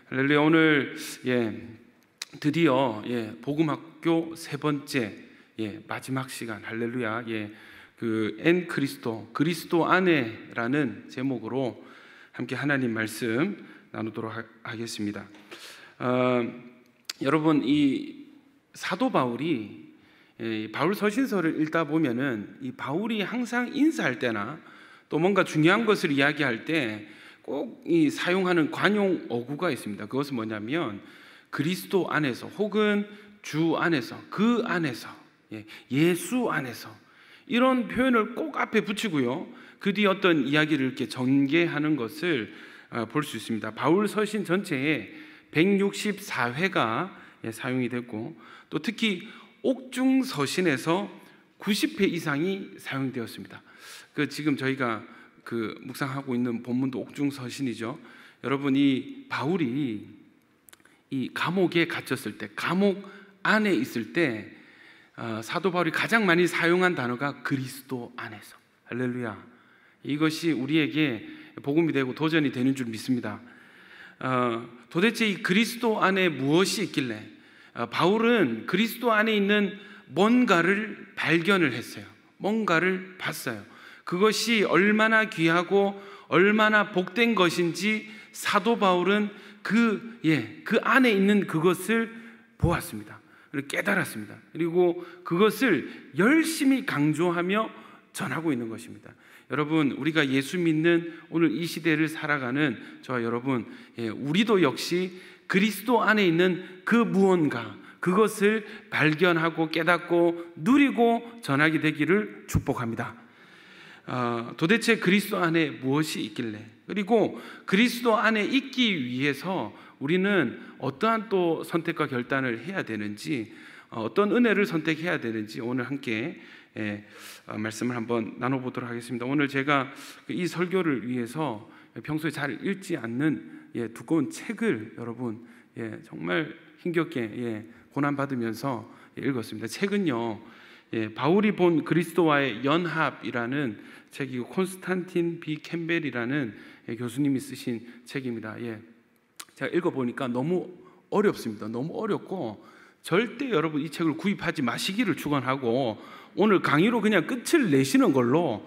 할렐루야. 오늘 드디어 복음학교 세 번째 마지막 시간, 할렐루야. 엔 그리스도 안에라는 제목으로 함께 하나님 말씀 나누도록 하겠습니다. 여러분, 이 사도 바울이 바울 서신서를 읽다 보면은 이 바울이 항상 인사할 때나 또 뭔가 중요한 것을 이야기할 때 꼭 이 사용하는 관용 어구가 있습니다. 그것은 뭐냐면 그리스도 안에서 혹은 주 안에서, 그 안에서, 예수 안에서, 이런 표현을 꼭 앞에 붙이고요, 그 뒤에 어떤 이야기를 이렇게 전개하는 것을 볼 수 있습니다. 바울 서신 전체에 164회가 사용이 됐고, 또 특히 옥중 서신에서 90회 이상이 사용되었습니다. 지금 저희가 묵상하고 있는 본문도 옥중 서신이죠. 여러분, 이 바울이 이 감옥에 갇혔을 때, 감옥 안에 있을 때 사도 바울이 가장 많이 사용한 단어가 그리스도 안에서. 할렐루야. 이것이 우리에게 복음이 되고 도전이 되는 줄 믿습니다. 도대체 이 그리스도 안에 무엇이 있길래 바울은 그리스도 안에 있는 뭔가를 발견을 했어요. 뭔가를 봤어요. 그것이 얼마나 귀하고 얼마나 복된 것인지 사도 바울은 그 안에 있는 그것을 보았습니다. 그리고 깨달았습니다. 그리고 그것을 열심히 강조하며 전하고 있는 것입니다. 여러분, 우리가 예수 믿는 오늘 이 시대를 살아가는 저와 여러분, 우리도 역시 그리스도 안에 있는 그 무언가, 그것을 발견하고 깨닫고 누리고 전하게 되기를 축복합니다. 도대체 그리스도 안에 무엇이 있길래, 그리고 그리스도 안에 있기 위해서 우리는 어떠한 또 선택과 결단을 해야 되는지, 어떤 은혜를 선택해야 되는지 오늘 함께 말씀을 한번 나눠보도록 하겠습니다. 오늘 제가 이 설교를 위해서 평소에 잘 읽지 않는 두꺼운 책을 여러분 정말 힘겹게 고난받으면서 읽었습니다. 책은요, 바울이 본 그리스도와의 연합이라는 책이고, 콘스탄틴 B 캠벨이라는 교수님이 쓰신 책입니다. 제가 읽어보니까 너무 어렵습니다. 너무 어렵고 절대 여러분 이 책을 구입하지 마시기를 축원하고, 오늘 강의로 그냥 끝을 내시는 걸로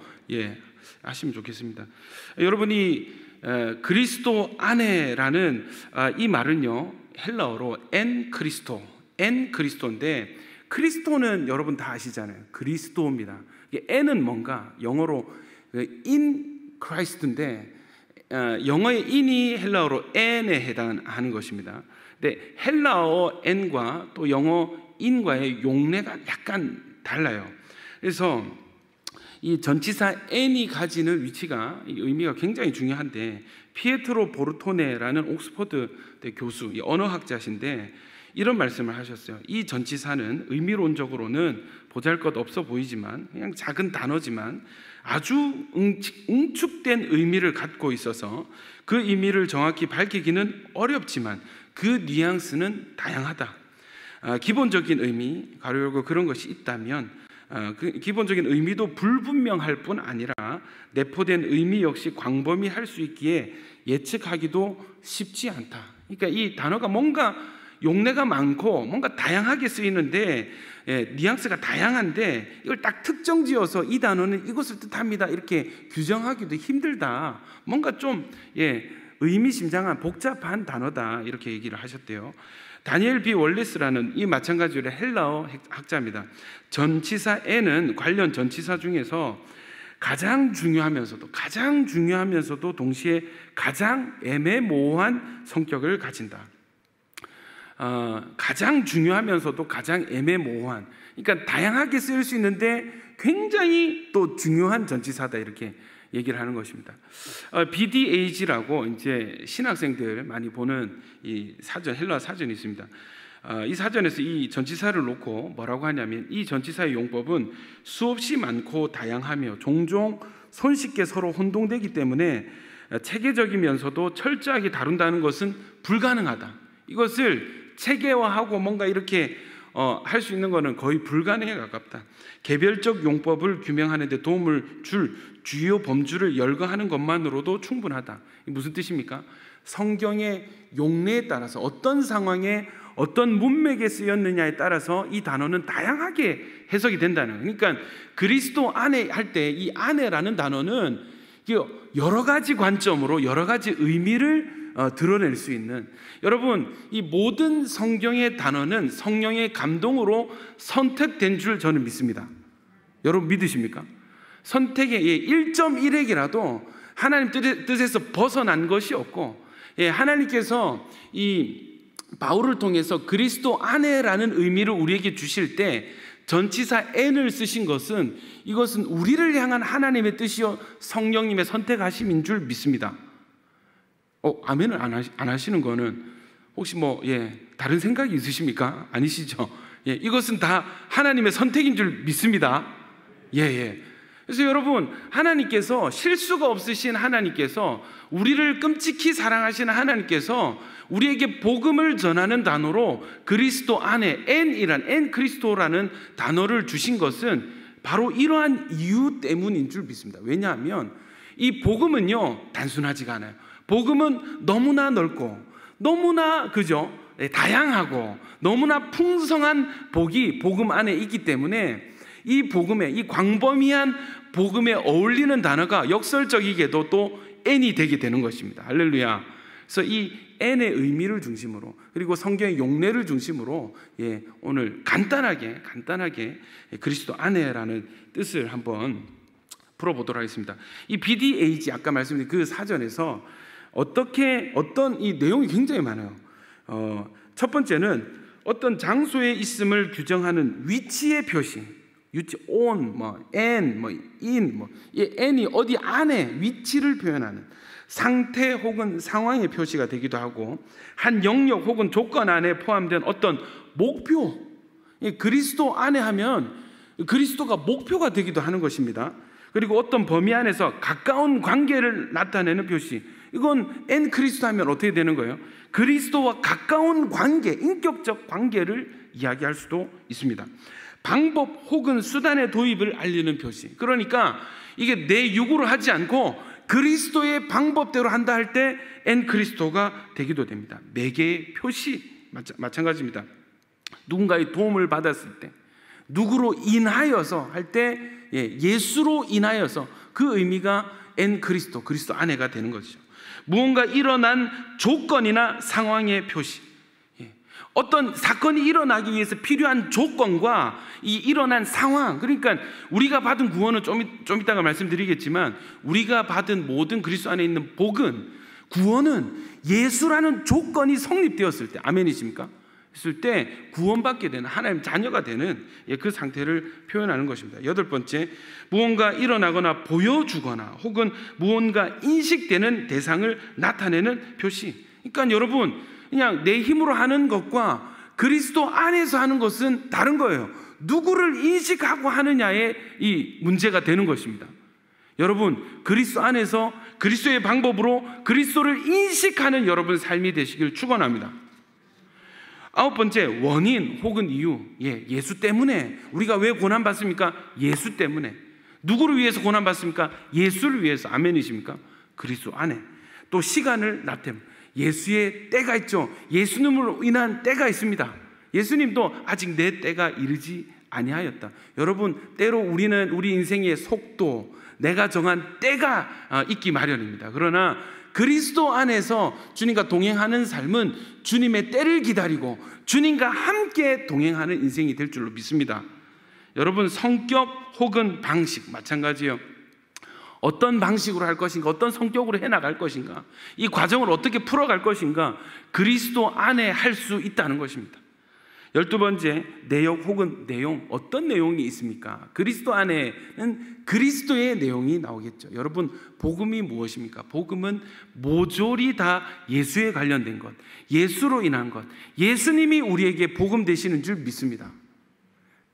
하시면 좋겠습니다. 여러분이 그리스도 안에라는 이 말은요, 헬라어로 엔 그리스도인데, 그리스도는 여러분 다 아시잖아요. 그리스도입니다. N은 뭔가 영어로 in Christ인데, 영어의 in이 헬라어로 N에 해당하는 것입니다. 근데 헬라어 N과 또 영어 in과의 용례가 약간 달라요. 그래서 이 전치사 N이 가지는 위치가, 의미가 굉장히 중요한데, 피에트로 보르토네라는 옥스퍼드 교수, 언어학자신데 이런 말씀을 하셨어요. 이 전치사는 의미론적으로는 보잘것없어 보이지만, 그냥 작은 단어지만 아주 응축된 의미를 갖고 있어서 그 의미를 정확히 밝히기는 어렵지만 그 뉘앙스는 다양하다. 기본적인 의미, 가로 열고 그런 것이 있다면 그 기본적인 의미도 불분명할 뿐 아니라 내포된 의미 역시 광범위할 수 있기에 예측하기도 쉽지 않다. 그러니까 이 단어가 뭔가 용례가 많고 뭔가 다양하게 쓰이는데, 뉘앙스가 다양한데 이걸 딱 특정지어서 이 단어는 이것을 뜻합니다 이렇게 규정하기도 힘들다. 뭔가 좀 의미심장한 복잡한 단어다, 이렇게 얘기를 하셨대요. 다니엘 B 월리스라는 이 마찬가지로 헬라어 학자입니다. 전치사 N은 관련 전치사 중에서 가장 중요하면서도 동시에 가장 애매모호한 성격을 가진다. 가장 중요하면서도 가장 애매모호한, 그러니까 다양하게 쓰일 수 있는데 굉장히 또 중요한 전치사다, 이렇게 얘기를 하는 것입니다. BDAG라고 이제 신학생들 많이 보는 이 사전, 헬라어 사전이 있습니다. 이 사전에서 이 전치사를 놓고 뭐라고 하냐면, 이 전치사의 용법은 수없이 많고 다양하며 종종 손쉽게 서로 혼동되기 때문에 체계적이면서도 철저하게 다룬다는 것은 불가능하다. 이것을 체계화하고 뭔가 이렇게 할 수 있는 것은 거의 불가능에 가깝다. 개별적 용법을 규명하는 데 도움을 줄 주요 범주를 열거하는 것만으로도 충분하다. 무슨 뜻입니까? 성경의 용례에 따라서 어떤 상황에 어떤 문맥에 쓰였느냐에 따라서 이 단어는 다양하게 해석이 된다는 거예요. 그러니까 그리스도 안에 할 때 이 안에라는 단어는 여러 가지 관점으로 여러 가지 의미를 드러낼 수 있는, 여러분 이 모든 성경의 단어는 성령의 감동으로 선택된 줄 저는 믿습니다. 여러분 믿으십니까? 선택의 1.1핵이라도 하나님 뜻에서 벗어난 것이 없고, 하나님께서 이 바울을 통해서 그리스도 안에라는 의미를 우리에게 주실 때 전치사 n을 쓰신 것은 이것은 우리를 향한 하나님의 뜻이요 성령님의 선택하심인 줄 믿습니다. 아멘을 안 하시는 거는 혹시 다른 생각이 있으십니까? 아니시죠? 이것은 다 하나님의 선택인 줄 믿습니다. 그래서 여러분, 하나님께서 실수가 없으신 하나님께서, 우리를 끔찍히 사랑하시는 하나님께서 우리에게 복음을 전하는 단어로 그리스도 안에 N 그리스도라는 단어를 주신 것은 바로 이러한 이유 때문인 줄 믿습니다. 왜냐하면 이 복음은요 단순하지가 않아요. 복음은 너무나 넓고 너무나 다양하고 너무나 풍성한 복이 복음 안에 있기 때문에 이 복음에, 이 광범위한 복음에 어울리는 단어가 역설적이게도 또 N이 되게 되는 것입니다. 할렐루야. 그래서 이 N의 의미를 중심으로, 그리고 성경의 용례를 중심으로 오늘 간단하게 그리스도 안에라는 뜻을 한번 풀어보도록 하겠습니다. 이 BDAG 아까 말씀드린 그 사전에서 어떤 이 내용이 굉장히 많아요. 첫 번째는 어떤 장소에 있음을 규정하는 위치의 표시, on, and, in, 이 n이 어디 안에 위치를 표현하는 상태 혹은 상황의 표시가 되기도 하고, 한 영역 혹은 조건 안에 포함된 어떤 목표, 그리스도 안에 하면 그리스도가 목표가 되기도 하는 것입니다. 그리고 어떤 범위 안에서 가까운 관계를 나타내는 표시, 이건 N 그리스도 하면 어떻게 되는 거예요? 그리스도와 가까운 관계, 인격적 관계를 이야기할 수도 있습니다. 방법 혹은 수단의 도입을 알리는 표시, 그러니까 이게 내 육으로 하지 않고 그리스도의 방법대로 한다 할 때 N 그리스도가 되기도 됩니다. 매개의 표시 마찬가지입니다. 누군가의 도움을 받았을 때, 누구로 인하여서 할 때 예수로 인하여서, 그 의미가 N 그리스도 안에가 되는 것이죠. 무언가 일어난 조건이나 상황의 표시, 어떤 사건이 일어나기 위해서 필요한 조건과 이 일어난 상황, 그러니까 우리가 받은 구원은 좀 이따가 말씀드리겠지만, 우리가 받은 모든 그리스도 안에 있는 복은, 구원은 예수라는 조건이 성립되었을 때, 아멘이십니까? 했을 때 구원받게 되는, 하나님 자녀가 되는 그 상태를 표현하는 것입니다. 여덟 번째, 무언가 일어나거나 보여주거나 혹은 무언가 인식되는 대상을 나타내는 표시. 그러니까 여러분, 그냥 내 힘으로 하는 것과 그리스도 안에서 하는 것은 다른 거예요. 누구를 인식하고 하느냐에 이 문제가 되는 것입니다. 여러분, 그리스도 안에서 그리스도의 방법으로 그리스도를 인식하는 여러분 삶이 되시길 축원합니다. 아홉 번째, 원인 혹은 이유. 예수 때문에. 우리가 왜 고난받습니까? 예수 때문에. 누구를 위해서 고난받습니까? 예수를 위해서. 아멘이십니까? 그리스도 안에. 또 시간을 나타냅니다. 예수의 때가 있죠. 예수님으로 인한 때가 있습니다. 예수님도 아직 내 때가 이르지 아니하였다. 여러분, 때로 우리는 우리 인생의 속도, 내가 정한 때가 있기 마련입니다. 그러나 그리스도 안에서 주님과 동행하는 삶은 주님의 때를 기다리고 주님과 함께 동행하는 인생이 될 줄로 믿습니다. 여러분, 성격 혹은 방식 마찬가지예요. 어떤 방식으로 할 것인가, 어떤 성격으로 해나갈 것인가, 이 과정을 어떻게 풀어갈 것인가, 그리스도 안에 할 수 있다는 것입니다. 12번째, 내용 혹은 내용. 어떤 내용이 있습니까? 그리스도 안에는 그리스도의 내용이 나오겠죠. 여러분, 복음이 무엇입니까? 복음은 모조리 다 예수에 관련된 것, 예수로 인한 것, 예수님이 우리에게 복음 되시는 줄 믿습니다.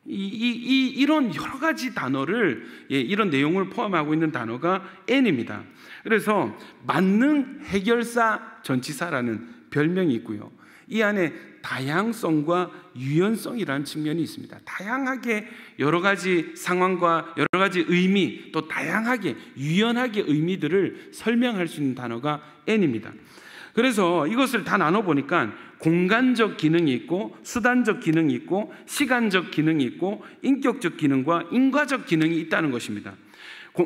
이런 여러 가지 단어를, 이런 내용을 포함하고 있는 단어가 N입니다. 그래서 만능 해결사 전치사라는 별명이 있고요. 이 안에 다양성과 유연성이라는 측면이 있습니다. 다양하게 여러 가지 상황과 여러 가지 의미, 또 다양하게 유연하게 의미들을 설명할 수 있는 단어가 N입니다. 그래서 이것을 다 나눠보니까 공간적 기능이 있고, 수단적 기능이 있고, 시간적 기능이 있고, 인격적 기능과 인과적 기능이 있다는 것입니다.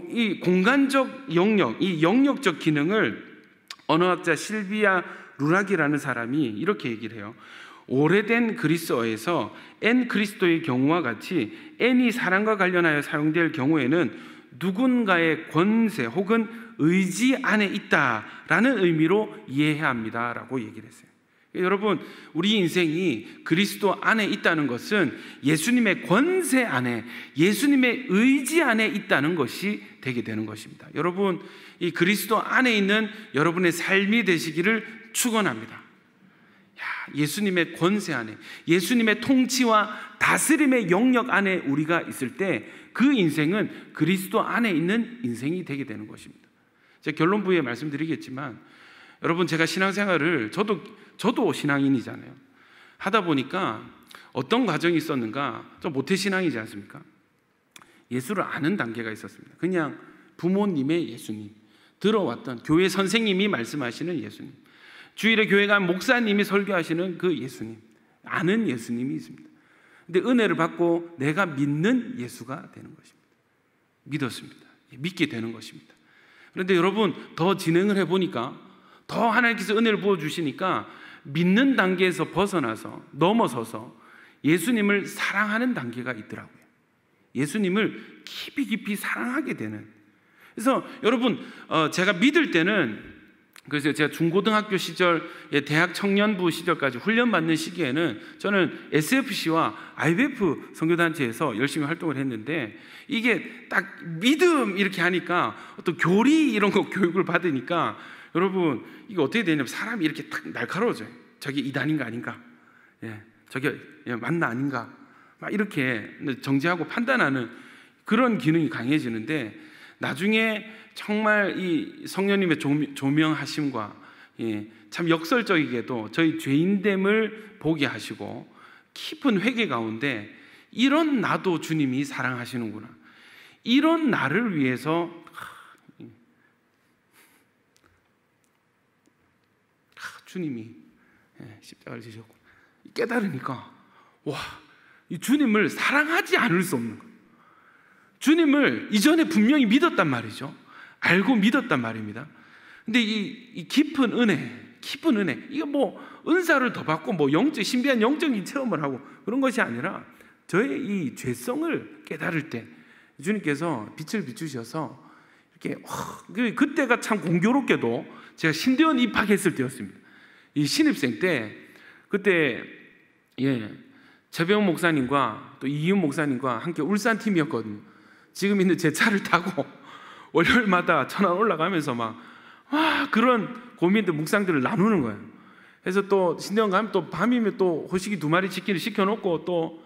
이 공간적 영역, 이 영역적 기능을 언어학자 실비아 루락이라는 사람이 이렇게 얘기를 해요. 오래된 그리스어에서 N 그리스도의 경우와 같이 N이 사랑과 관련하여 사용될 경우에는 누군가의 권세 혹은 의지 안에 있다라는 의미로 이해해야 합니다라고 얘기를 했어요. 여러분, 우리 인생이 그리스도 안에 있다는 것은 예수님의 권세 안에, 예수님의 의지 안에 있다는 것이 되게 되는 것입니다. 여러분, 이 그리스도 안에 있는 여러분의 삶이 되시기를 축원합니다. 예수님의 권세 안에, 예수님의 통치와 다스림의 영역 안에 우리가 있을 때 그 인생은 그리스도 안에 있는 인생이 되게 되는 것입니다. 제가 결론부에 말씀드리겠지만, 여러분, 제가 신앙생활을 저도 신앙인이잖아요. 하다 보니까 어떤 과정이 있었는가, 좀 모태신앙이지 않습니까? 예수를 아는 단계가 있었습니다. 그냥 부모님의 예수님, 들어왔던 교회 선생님이 말씀하시는 예수님, 주일에 교회 간 목사님이 설교하시는 그 예수님, 아는 예수님이 있습니다. 근데 은혜를 받고 내가 믿는 예수가 되는 것입니다. 믿었습니다. 믿게 되는 것입니다. 그런데 여러분, 더 진행을 해보니까, 더 하나님께서 은혜를 부어주시니까 믿는 단계에서 벗어나서 넘어서서 예수님을 사랑하는 단계가 있더라고요. 예수님을 깊이 사랑하게 되는. 그래서 여러분, 제가 믿을 때는, 그래서 제가 중고등학교 시절, 대학 청년부 시절까지 훈련받는 시기에는 저는 SFC와 IBF 선교단체에서 열심히 활동을 했는데, 이게 딱 믿음 이렇게 하니까 어떤 교리 이런 거 교육을 받으니까, 여러분, 이게 어떻게 되냐면 사람이 이렇게 딱 날카로워져요. 저게 이단인가 아닌가, 저게 맞나 아닌가, 막 이렇게 정죄하고 판단하는 그런 기능이 강해지는데, 나중에 정말 이 성령님의 조명하심과 참 역설적이게도 저희 죄인됨을 보게 하시고 깊은 회개 가운데 이런 나도 주님이 사랑하시는구나, 이런 나를 위해서 주님이 십자가를 지셨고 깨달으니까, 와, 이 주님을 사랑하지 않을 수 없는 거예요. 주님을 이전에 분명히 믿었단 말이죠. 알고 믿었단 말입니다. 근데 이 깊은 은혜, 이거 뭐 은사를 더 받고 뭐 신비한 영적인 체험을 하고 그런 것이 아니라, 저의 이 죄성을 깨달을 때 주님께서 빛을 비추셔서 이렇게, 그때가 참 공교롭게도 제가 신대원 입학했을 때였습니다. 이 신입생 때, 그때 최병 목사님과 또 이희훈 목사님과 함께 울산 팀이었거든요. 지금 있는 제 차를 타고 월요일마다 천안 올라가면서 그런 고민들, 묵상들을 나누는 거예요. 그래서 또 신대원 가면 또 밤이면 또 호식이 2마리 치킨을 시켜놓고 또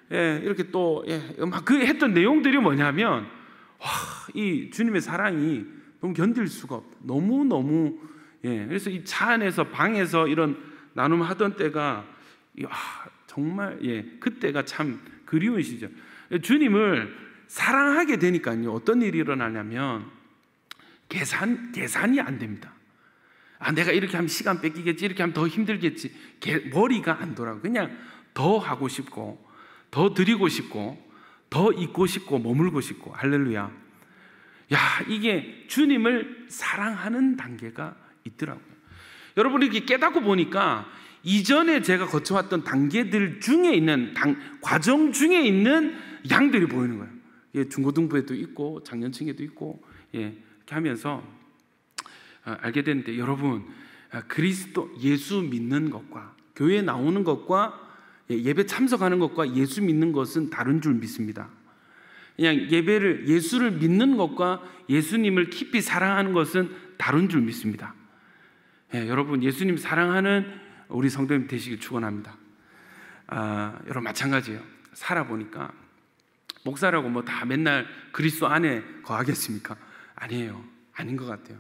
이렇게 또 막 그 했던 내용들이 뭐냐면, 이 주님의 사랑이 너무 견딜 수가 없다. 너무 그래서 이 차 안에서 방에서 이런 나눔하던 때가 정말 그때가 참 그리운 시절. 주님을 사랑하게 되니까요, 어떤 일이 일어나냐면 계산이 안 됩니다. 내가 이렇게 하면 시간 뺏기겠지, 이렇게 하면 더 힘들겠지, 머리가 안 돌아가고 그냥 더 하고 싶고, 더 드리고 싶고, 더 있고 싶고, 머물고 싶고. 할렐루야. 이게 주님을 사랑하는 단계가 있더라고요. 여러분이 이렇게 깨닫고 보니까 이전에 제가 거쳐왔던 단계들 중에 있는 과정 중에 있는 양들이 보이는 거예요. 중고등부에도 있고 장년층에도 있고 이렇게 하면서 알게 됐는데, 여러분, 그리스도 예수 믿는 것과 교회에 나오는 것과 예배 참석하는 것과 예수 믿는 것은 다른 줄 믿습니다. 그냥 예수를 믿는 것과 예수님을 깊이 사랑하는 것은 다른 줄 믿습니다. 여러분, 예수님 사랑하는 우리 성도님 되시길 축원합니다. 여러분, 마찬가지예요. 살아보니까 목사라고 뭐 다 맨날 그리스도 안에 거하겠습니까? 아니에요. 아닌 것 같아요.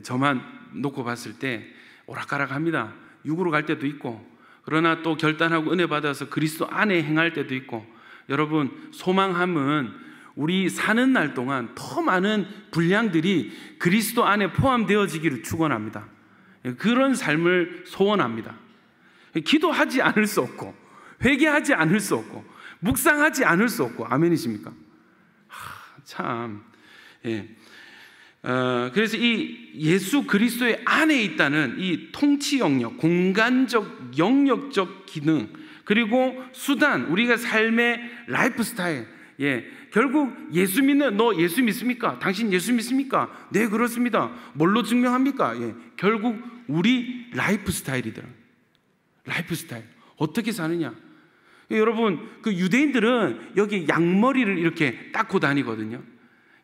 저만 놓고 봤을 때 오락가락합니다. 육으로 갈 때도 있고, 그러나 또 결단하고 은혜 받아서 그리스도 안에 행할 때도 있고, 여러분 소망함은 우리 사는 날 동안 더 많은 분량들이 그리스도 안에 포함되어지기를 축원합니다. 그런 삶을 소원합니다. 기도하지 않을 수 없고, 회개하지 않을 수 없고, 묵상하지 않을 수 없고. 아멘이십니까? 참. 예. 그래서 이 예수 그리스도의 안에 있다는 이 통치 영역, 공간적, 영역적 기능, 그리고 수단, 우리가 삶의 라이프 스타일. 예. 결국 예수 믿는, 너 예수 믿습니까? 당신 예수 믿습니까? 네, 그렇습니다. 뭘로 증명합니까? 예. 결국 우리 라이프 스타일이더라. 라이프 스타일. 어떻게 사느냐? 여러분, 그 유대인들은 여기 양머리를 이렇게 닦고 다니거든요.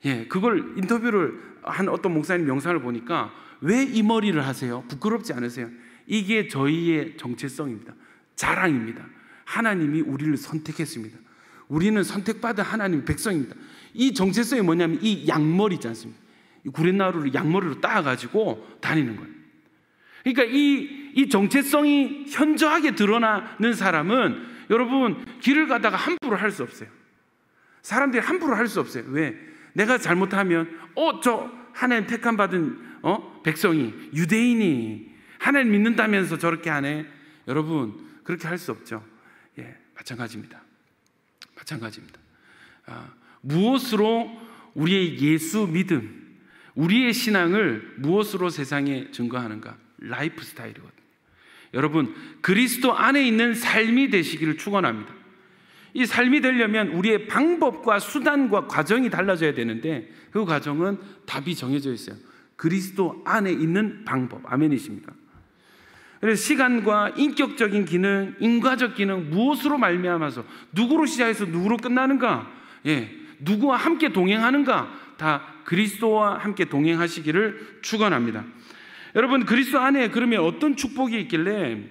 예, 그걸 인터뷰를 한 어떤 목사님 영상을 보니까 왜 이 머리를 하세요? 부끄럽지 않으세요? 이게 저희의 정체성입니다. 자랑입니다. 하나님이 우리를 선택했습니다. 우리는 선택받은 하나님의 백성입니다. 이 정체성이 뭐냐면 이 양머리 있지 않습니까? 이 구렛나루를 양머리로 따가지고 다니는 거예요. 그러니까 이 정체성이 현저하게 드러나는 사람은 여러분 길을 가다가 함부로 할 수 없어요. 사람들이 함부로 할 수 없어요. 왜? 내가 잘못하면 저 하나님 택함 받은 백성이, 유대인이 하나님 믿는다면서 저렇게 하네. 여러분 그렇게 할 수 없죠. 예, 마찬가지입니다. 마찬가지입니다. 무엇으로 우리의 예수 믿음, 우리의 신앙을 무엇으로 세상에 증거하는가? 라이프 스타일이거든요. 여러분 그리스도 안에 있는 삶이 되시기를 축원합니다. 이 삶이 되려면 우리의 방법과 수단과 과정이 달라져야 되는데 그 과정은 답이 정해져 있어요. 그리스도 안에 있는 방법. 아멘이십니까? 그래서 시간과 인격적인 기능, 인과적 기능, 무엇으로 말미암아서 누구로 시작해서 누구로 끝나는가? 예, 누구와 함께 동행하는가? 다 그리스도와 함께 동행하시기를 축원합니다. 여러분 그리스도 안에 그러면 어떤 축복이 있길래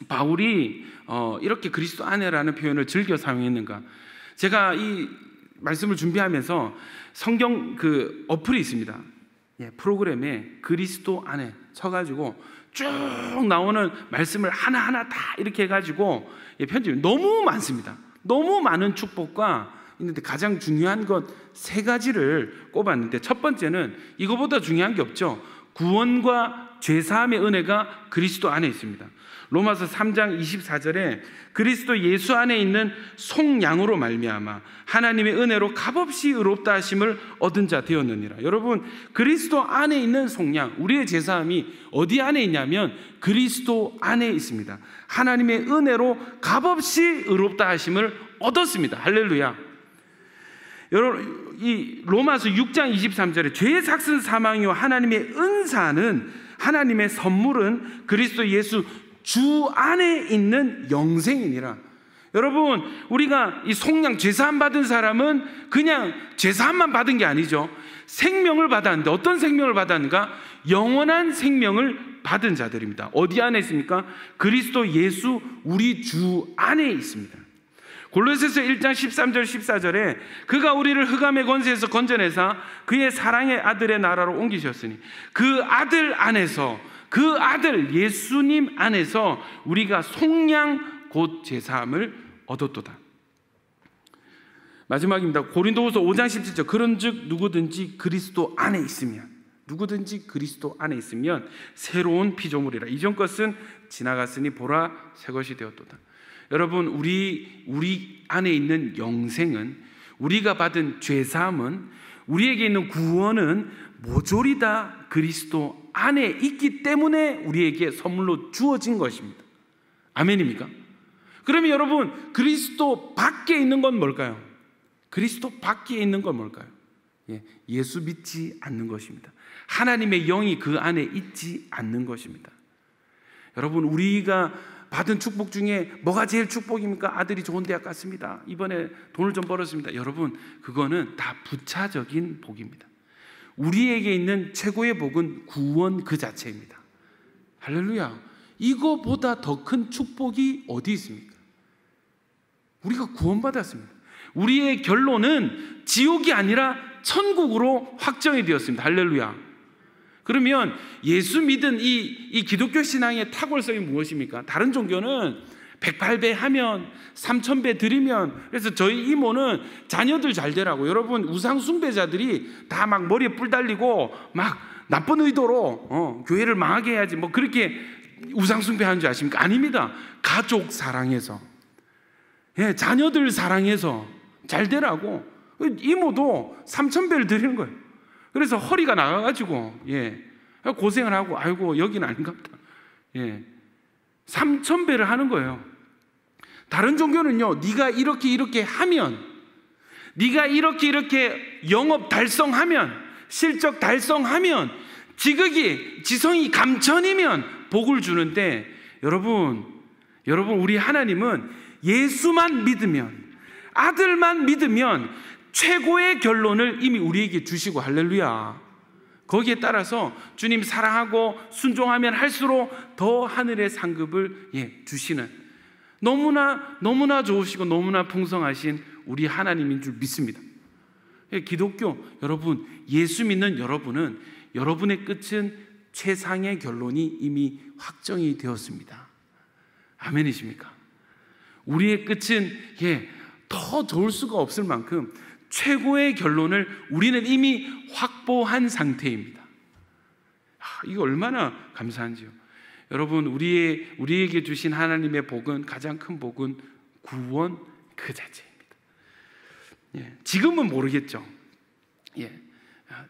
바울이 이렇게 그리스도 안에라는 표현을 즐겨 사용했는가? 제가 이 말씀을 준비하면서 성경 그 어플이 있습니다. 예, 프로그램에 그리스도 안에 쳐가지고 쭉 나오는 말씀을 하나하나 다 이렇게 해가지고 편집이 너무 많습니다. 너무 많은 축복과 있는데 가장 중요한 것 세 가지를 꼽았는데 첫 번째는 이거보다 중요한 게 없죠. 구원과 죄사함의 은혜가 그리스도 안에 있습니다. 로마서 3장 24절에 그리스도 예수 안에 있는 속량으로 말미암아 하나님의 은혜로 값없이 의롭다 하심을 얻은 자 되었느니라. 여러분 그리스도 안에 있는 속량, 우리의 죄사함이 어디 안에 있냐면 그리스도 안에 있습니다. 하나님의 은혜로 값없이 의롭다 하심을 얻었습니다. 할렐루야. 여러분 이 로마서 6장 23절에 죄의 삭은 사망이요 하나님의 은사는, 하나님의 선물은 그리스도 예수 주 안에 있는 영생이니라. 여러분 우리가 이 속량 죄사함 받은 사람은 그냥 죄사함만 받은 게 아니죠. 생명을 받았는데 어떤 생명을 받았는가? 영원한 생명을 받은 자들입니다. 어디 안에 있습니까? 그리스도 예수 우리 주 안에 있습니다. 골로새서 1장 13절 14절에 그가 우리를 흑암의 권세에서 건져내사 그의 사랑의 아들의 나라로 옮기셨으니 그 아들 안에서, 그 아들 예수님 안에서 우리가 속량 곧 제사함을 얻었도다. 마지막입니다. 고린도후서 5장 17절 그런즉 누구든지 그리스도 안에 있으면, 누구든지 그리스도 안에 있으면 새로운 피조물이라. 이전 것은 지나갔으니 보라 새 것이 되었도다. 여러분 우리 안에 있는 영생은, 우리가 받은 죄사함은, 우리에게 있는 구원은 모조리 다 그리스도 안에 있기 때문에 우리에게 선물로 주어진 것입니다. 아멘입니까? 그러면 여러분 그리스도 밖에 있는 건 뭘까요? 그리스도 밖에 있는 건 뭘까요? 예수 믿지 않는 것입니다. 하나님의 영이 그 안에 있지 않는 것입니다. 여러분 우리가 받은 축복 중에 뭐가 제일 축복입니까? 아들이 좋은 대학 갔습니다. 이번에 돈을 좀 벌었습니다. 여러분 그거는 다 부차적인 복입니다. 우리에게 있는 최고의 복은 구원 그 자체입니다. 할렐루야. 이거보다 더 큰 축복이 어디 있습니까? 우리가 구원받았습니다. 우리의 결론은 지옥이 아니라 천국으로 확정이 되었습니다. 할렐루야. 그러면 예수 믿은 이 기독교 신앙의 탁월성이 무엇입니까? 다른 종교는 108배 하면 3000배 드리면, 그래서 저희 이모는 자녀들 잘 되라고, 여러분 우상 숭배자들이 다 막 머리에 뿔 달리고 막 나쁜 의도로 교회를 망하게 해야지 뭐 그렇게 우상 숭배하는 줄 아십니까? 아닙니다. 가족 사랑해서, 예, 자녀들 사랑해서 잘 되라고 이모도 3000배를 드리는 거예요. 그래서 허리가 나가가지고, 예, 고생을 하고, 아이고 여기는 아닌가 보다, 예, 3000배를 하는 거예요. 다른 종교는요, 네가 이렇게 하면, 네가 이렇게 영업 달성하면, 실적 달성하면, 지성이 감천이면 복을 주는데, 여러분 우리 하나님은 예수만 믿으면, 아들만 믿으면 최고의 결론을 이미 우리에게 주시고, 할렐루야. 거기에 따라서 주님 사랑하고 순종하면 할수록 더 하늘의 상급을, 예, 주시는 너무나 좋으시고 너무나 풍성하신 우리 하나님인 줄 믿습니다. 예, 기독교 여러분, 예수 믿는 여러분은, 여러분의 끝은 최상의 결론이 이미 확정이 되었습니다. 아멘이십니까? 우리의 끝은, 예, 더 좋을 수가 없을 만큼 최고의 결론을 우리는 이미 확보한 상태입니다. 이거 얼마나 감사한지요. 여러분, 우리에게 주신 하나님의 복은, 가장 큰 복은 구원 그 자체입니다. 예, 지금은 모르겠죠. 예,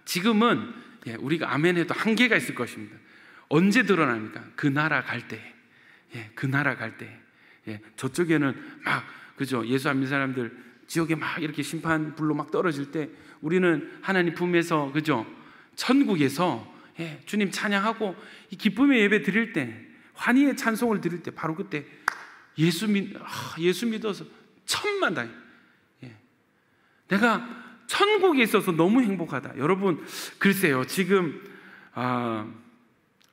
지금은, 예, 우리가 아멘해도 한계가 있을 것입니다. 언제 드러납니까? 그 나라 갈 때, 예, 그 나라 갈 때, 예, 저쪽에는 막, 그죠? 예수 안 믿는 사람들 지옥에 막 이렇게 심판불로 막 떨어질 때, 우리는 하나님 품에서, 그죠? 천국에서, 예, 주님 찬양하고 이 기쁨의 예배 드릴 때, 환희의 찬송을 드릴 때, 바로 그때 예수 믿어서 천만 다행, 예, 내가 천국에 있어서 너무 행복하다. 여러분, 글쎄요, 지금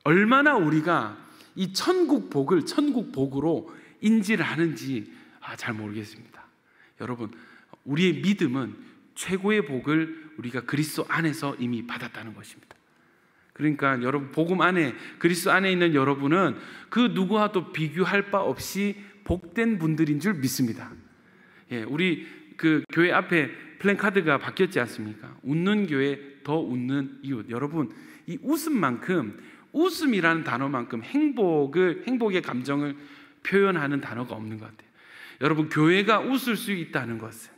얼마나 우리가 이 천국 복으로 인지를 하는지 잘 모르겠습니다. 여러분, 우리의 믿음은 최고의 복을 우리가 그리스도 안에서 이미 받았다는 것입니다. 그러니까 여러분, 복음 안에, 그리스도 안에 있는 여러분은 그 누구와도 비교할 바 없이 복된 분들인 줄 믿습니다. 예, 우리 그 교회 앞에 플랜카드가 바뀌었지 않습니까? 웃는 교회, 더 웃는 이웃. 여러분, 이 웃음이라는 단어만큼 행복의 감정을 표현하는 단어가 없는 것 같아요. 여러분, 교회가 웃을 수 있다는 것은,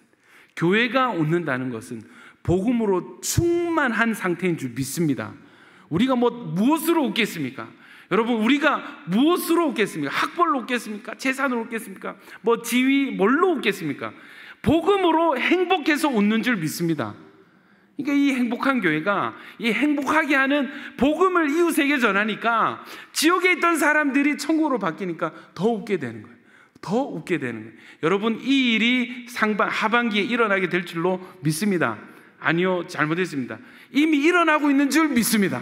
교회가 웃는다는 것은 복음으로 충만한 상태인 줄 믿습니다. 우리가 무엇으로 웃겠습니까? 여러분, 우리가 무엇으로 웃겠습니까? 학벌로 웃겠습니까? 재산으로 웃겠습니까? 지위, 뭘로 웃겠습니까? 복음으로 행복해서 웃는 줄 믿습니다. 그러니까 이 행복한 교회가, 이 행복하게 하는 복음을 이웃에게 전하니까 지옥에 있던 사람들이 천국으로 바뀌니까 더 웃게 되는 거예요. 더 웃게 되는 거예요. 여러분, 이 일이 하반기에 일어나게 될 줄로 믿습니다. 아니요, 잘못했습니다. 이미 일어나고 있는 줄 믿습니다.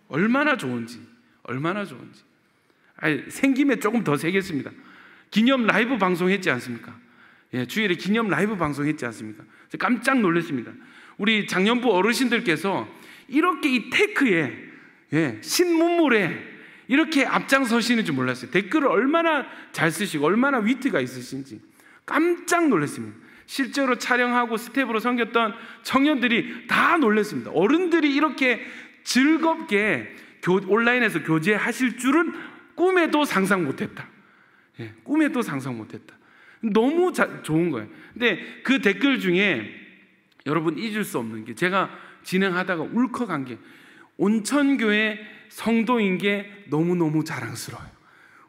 얼마나 좋은지. 생김에 조금 더 세겠습니다. 기념 라이브 방송했지 않습니까? 예, 주일에 기념 라이브 방송했지 않습니까? 깜짝 놀랐습니다. 우리 장년부 어르신들께서 이렇게 이 테크에, 예, 신문물에 이렇게 앞장서시는 줄 몰랐어요. 댓글을 얼마나 잘 쓰시고 얼마나 위트가 있으신지 깜짝 놀랐습니다. 실제로 촬영하고 스텝으로 섬겼던 청년들이 다 놀랐습니다. 어른들이 이렇게 즐겁게 온라인에서 교제하실 줄은 꿈에도 상상 못했다. 예, 꿈에도 상상 못했다. 너무 좋은 거예요. 근데 그 댓글 중에 여러분, 잊을 수 없는 게, 제가 진행하다가 울컥한 게, 온천교회 성도인 게 너무너무 자랑스러워요.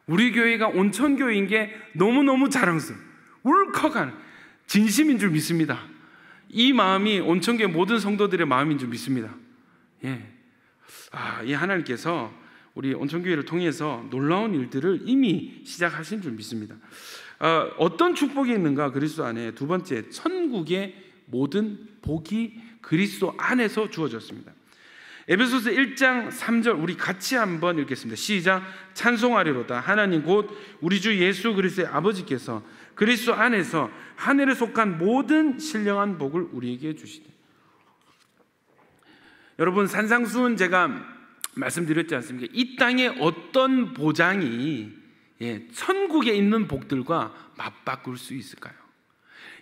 우리 교회가 온천교회인 게 너무너무 자랑스러워요. 울컥한, 진심인 줄 믿습니다. 이 마음이 온천교회 모든 성도들의 마음인 줄 믿습니다. 예. 이 하나님께서 우리 온천교회를 통해서 놀라운 일들을 이미 시작하신 줄 믿습니다. 어떤 축복이 있는가? 그리스도 안에. 두 번째, 천국의 모든 복이 그리스도 안에서 주어졌습니다. 에베소서 1장 3절 우리 같이 한번 읽겠습니다. 시작. 찬송하리로다. 하나님 곧 우리 주 예수 그리스도의 아버지께서 그리스도 안에서 하늘에 속한 모든 신령한 복을 우리에게 주시되. 여러분, 산상수훈 제가 말씀드렸지 않습니까? 이 땅에 어떤 보장이 천국에 있는 복들과 맞바꿀 수 있을까요?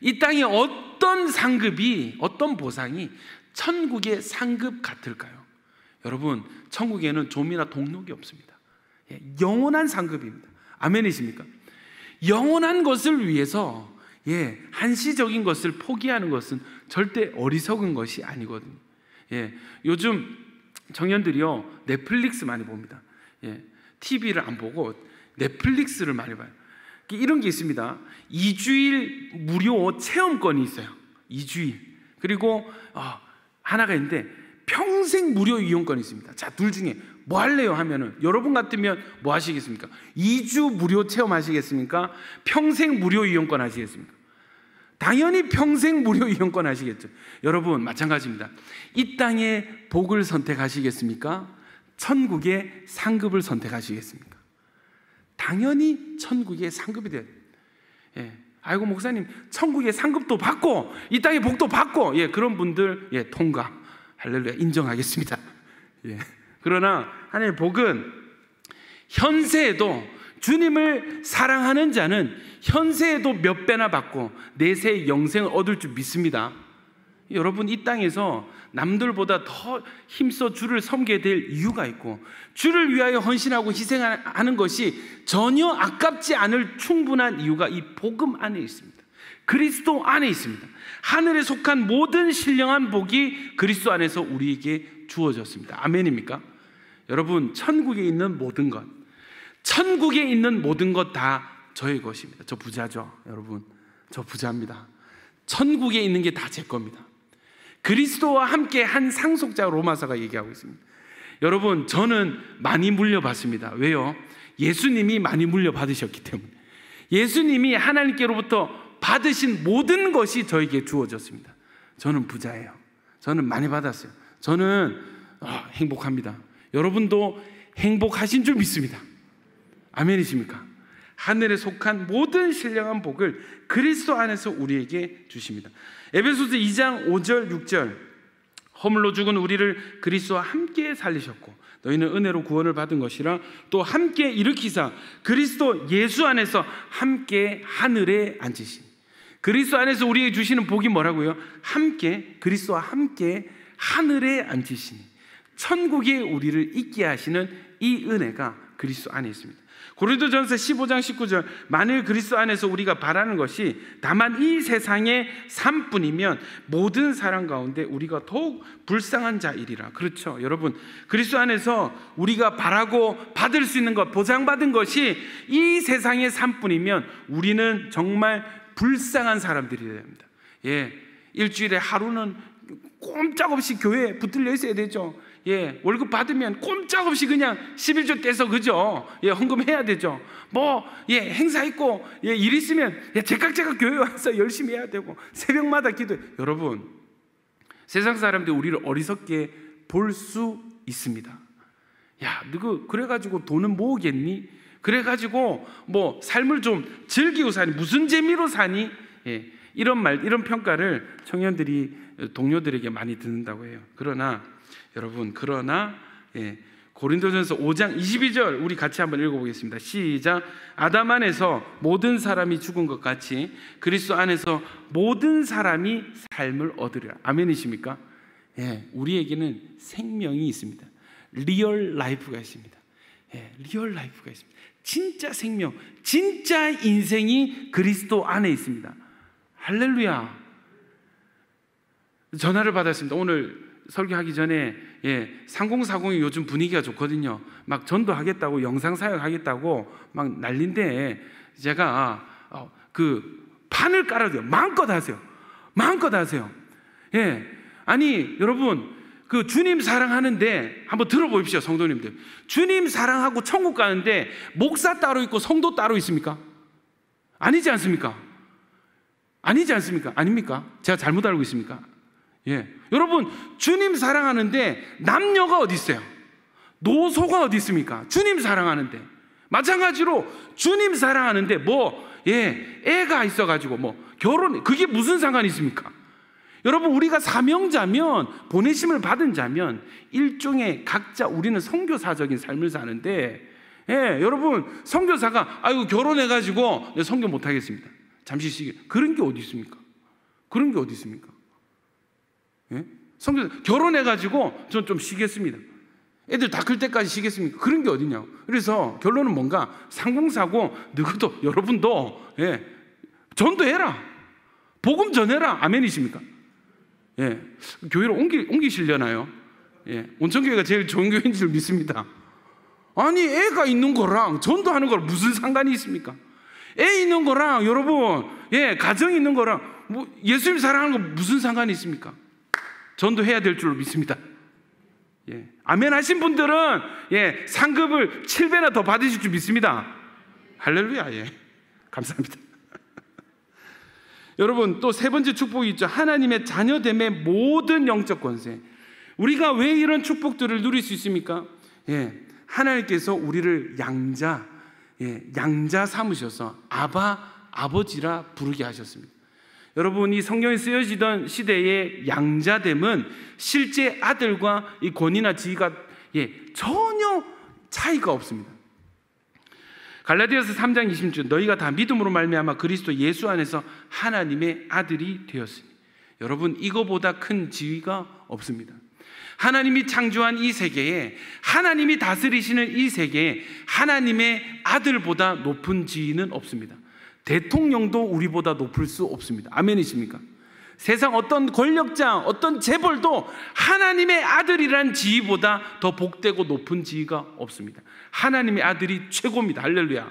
이 땅에 어떤 상급이, 어떤 보상이 천국의 상급 같을까요? 여러분, 천국에는 좀이나 동록이 없습니다. 영원한 상급입니다. 아멘이십니까? 영원한 것을 위해서 한시적인 것을 포기하는 것은 절대 어리석은 것이 아니거든요. 요즘 청년들이요, 넷플릭스 많이 봅니다. TV를 안 보고 넷플릭스를 많이 봐요. 이런 게 있습니다. 2주일 무료 체험권이 있어요. 2주일. 그리고 하나가 있는데 평생 무료 이용권이 있습니다. 자, 둘 중에 뭐 할래요 하면은, 여러분 같으면 뭐 하시겠습니까? 2주 무료 체험 하시겠습니까? 평생 무료 이용권 하시겠습니까? 당연히 평생 무료 이용권 하시겠죠. 여러분, 마찬가지입니다. 이 땅의 복을 선택하시겠습니까? 천국의 상급을 선택하시겠습니까? 당연히 천국의 상급이 돼요. 아이고 목사님, 천국의 상급도 받고 이 땅의 복도 받고, 그런 분들 통과, 할렐루야, 인정하겠습니다. 그러나 하나님의 복은 현세에도, 주님을 사랑하는 자는 현세에도 몇 배나 받고 내세의 영생을 얻을 줄 믿습니다. 여러분, 이 땅에서 남들보다 더 힘써 주를 섬기게 될 이유가 있고, 주를 위하여 헌신하고 희생하는 것이 전혀 아깝지 않을 충분한 이유가 이 복음 안에 있습니다. 그리스도 안에 있습니다. 하늘에 속한 모든 신령한 복이 그리스도 안에서 우리에게 주어졌습니다. 아멘입니까? 여러분, 천국에 있는 모든 것, 천국에 있는 모든 것 다 저의 것입니다. 저 부자죠. 여러분, 저 부자입니다. 천국에 있는 게 다 제 겁니다. 그리스도와 함께 한 상속자, 로마서가 얘기하고 있습니다. 여러분, 저는 많이 물려받습니다. 왜요? 예수님이 많이 물려받으셨기 때문에. 예수님이 하나님께로부터 받으신 모든 것이 저에게 주어졌습니다. 저는 부자예요. 저는 많이 받았어요. 저는 행복합니다. 여러분도 행복하신 줄 믿습니다. 아멘이십니까? 하늘에 속한 모든 신령한 복을 그리스도 안에서 우리에게 주십니다. 에베소서 2장 5절 6절, 허물로 죽은 우리를 그리스도와 함께 살리셨고 너희는 은혜로 구원을 받은 것이라 또 함께 일으키사 그리스도 예수 안에서 함께 하늘에 앉으시니. 그리스도 안에서 우리에게 주시는 복이 뭐라고요? 함께, 그리스도와 함께 하늘에 앉으시니. 천국에 우리를 있게 하시는 이 은혜가 그리스도 안에 있습니다. 고린도전서 15장 19절, 만일 그리스도 안에서 우리가 바라는 것이 다만 이 세상의 삶뿐이면 모든 사람 가운데 우리가 더욱 불쌍한 자이리라. 그렇죠, 여러분, 그리스도 안에서 우리가 바라고 받을 수 있는 것, 보장받은 것이 이 세상의 삶뿐이면 우리는 정말 불쌍한 사람들이 됩니다. 일주일에 하루는 꼼짝없이 교회에 붙들려 있어야 되죠. 월급 받으면 꼼짝없이 그냥 11조 떼서, 그죠? 헌금해야 되죠. 행사 있고, 일 있으면 제깍제깍 교회 와서 열심히 해야 되고, 새벽마다 기도해. 여러분, 세상 사람들이 우리를 어리석게 볼 수 있습니다. 야, 너 그래가지고 돈은 모으겠니? 그래가지고 삶을 좀 즐기고 사니? 무슨 재미로 사니? 이런 말, 이런 평가를 청년들이 동료들에게 많이 듣는다고 해요. 그러나 여러분, 고린도전서 5장 22절 우리 같이 한번 읽어보겠습니다. 시작. 아담 안에서 모든 사람이 죽은 것 같이 그리스도 안에서 모든 사람이 삶을 얻으리라. 아멘이십니까? 우리에게는 생명이 있습니다. 리얼 라이프가 있습니다. 리얼 라이프가 있습니다. 진짜 생명, 진짜 인생이 그리스도 안에 있습니다. 할렐루야. 전화를 받았습니다. 오늘 설교하기 전에 3040이 요즘 분위기가 좋거든요. 막 전도하겠다고, 영상 사역하겠다고 막 난린데, 제가 그 판을 깔아줘요. 마음껏 하세요. 마음껏 하세요. 아니 여러분, 그 주님 사랑하는데 한번 들어보십시오, 성도님들. 주님 사랑하고 천국 가는데 목사 따로 있고 성도 따로 있습니까? 아니지 않습니까? 아니지 않습니까? 아닙니까? 제가 잘못 알고 있습니까? 여러분, 주님 사랑하는데 남녀가 어디 있어요? 노소가 어디 있습니까? 주님 사랑하는데. 마찬가지로 주님 사랑하는데 애가 있어가지고 결혼, 그게 무슨 상관이 있습니까? 여러분, 우리가 사명자면, 보내심을 받은 자면 일종의 각자 우리는 선교사적인 삶을 사는데, 여러분, 선교사가 아이고 결혼해가지고 내 선교 못하겠습니다, 잠시 쉬게, 그런 게 어디 있습니까? 그런 게 어디 있습니까? 선교사 결혼해가지고 전 좀 쉬겠습니다, 애들 다 클 때까지 쉬겠습니까? 그런 게 어디냐고. 그래서 결론은 뭔가? 상공사고 너희도, 여러분도 전도해라, 복음 전해라. 아멘이십니까? 교회로 옮기시려나요? 온천교회가 제일 좋은 교회인 줄 믿습니다. 아니, 애가 있는 거랑 전도하는 거랑 무슨 상관이 있습니까? 애 있는 거랑, 여러분, 가정 있는 거랑 뭐 예수님 사랑하는 거 무슨 상관이 있습니까? 전도해야 될 줄로 믿습니다. 아멘 하신 분들은 상급을 7배나 더 받으실 줄 믿습니다. 할렐루야. 감사합니다. 여러분, 또 세 번째 축복이 있죠. 하나님의 자녀됨의 모든 영적 권세. 우리가 왜 이런 축복들을 누릴 수 있습니까? 하나님께서 우리를 양자 삼으셔서 아버지라 부르게 하셨습니다. 여러분, 이 성경에 쓰여지던 시대의 양자됨은 실제 아들과 이 권위나 지위가 전혀 차이가 없습니다. 갈라디아서 3장 20절, 너희가 다 믿음으로 말미암아 그리스도 예수 안에서 하나님의 아들이 되었으니. 여러분, 이거보다 큰 지위가 없습니다. 하나님이 창조한 이 세계에, 하나님이 다스리시는 이 세계에 하나님의 아들보다 높은 지위는 없습니다. 대통령도 우리보다 높을 수 없습니다. 아멘이십니까? 세상 어떤 권력자, 어떤 재벌도 하나님의 아들이란 지위보다 더 복되고 높은 지위가 없습니다. 하나님의 아들이 최고입니다. 할렐루야.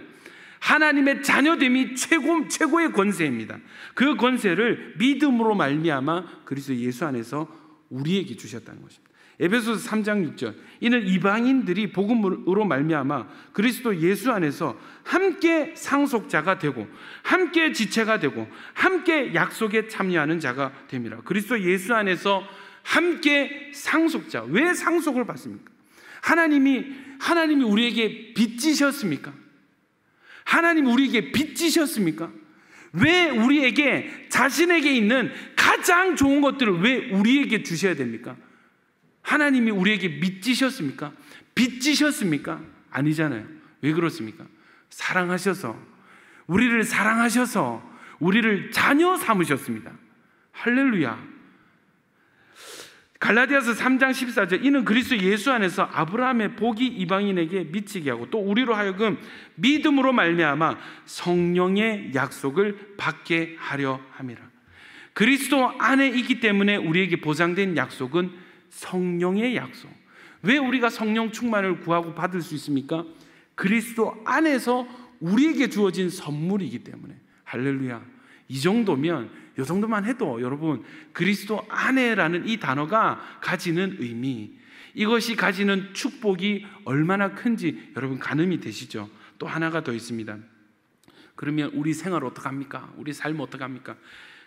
하나님의 자녀됨이 최고의 권세입니다. 그 권세를 믿음으로 말미암아 그리스도 예수 안에서 우리에게 주셨다는 것입니다. 에베소서 3장 6절, 이는 이방인들이 복음으로 말미암아 그리스도 예수 안에서 함께 상속자가 되고 함께 지체가 되고 함께 약속에 참여하는 자가 됩니다. 그리스도 예수 안에서 함께 상속자. 왜 상속을 받습니까? 하나님이 우리에게 빚지셨습니까? 하나님 우리에게 빚지셨습니까? 왜 우리에게, 자신에게 있는 가장 좋은 것들을 왜 우리에게 주셔야 됩니까? 하나님이 우리에게 빚지셨습니까? 빚지셨습니까? 아니잖아요. 왜 그렇습니까? 우리를 사랑하셔서 우리를 자녀 삼으셨습니다. 할렐루야. 갈라디아서 3장 14절, 이는 그리스도 예수 안에서 아브라함의 복이 이방인에게 미치게 하고 또 우리로 하여금 믿음으로 말미암아 성령의 약속을 받게 하려 함이라. 그리스도 안에 있기 때문에 우리에게 보장된 약속은 성령의 약속. 왜 우리가 성령 충만을 구하고 받을 수 있습니까? 그리스도 안에서 우리에게 주어진 선물이기 때문에. 할렐루야. 이 정도만 해도 여러분, 그리스도 안에라는 이 단어가 가지는 의미, 이것이 가지는 축복이 얼마나 큰지 여러분 가늠이 되시죠? 또 하나가 더 있습니다. 그러면 우리 생활 어떡합니까? 우리 삶 어떡합니까?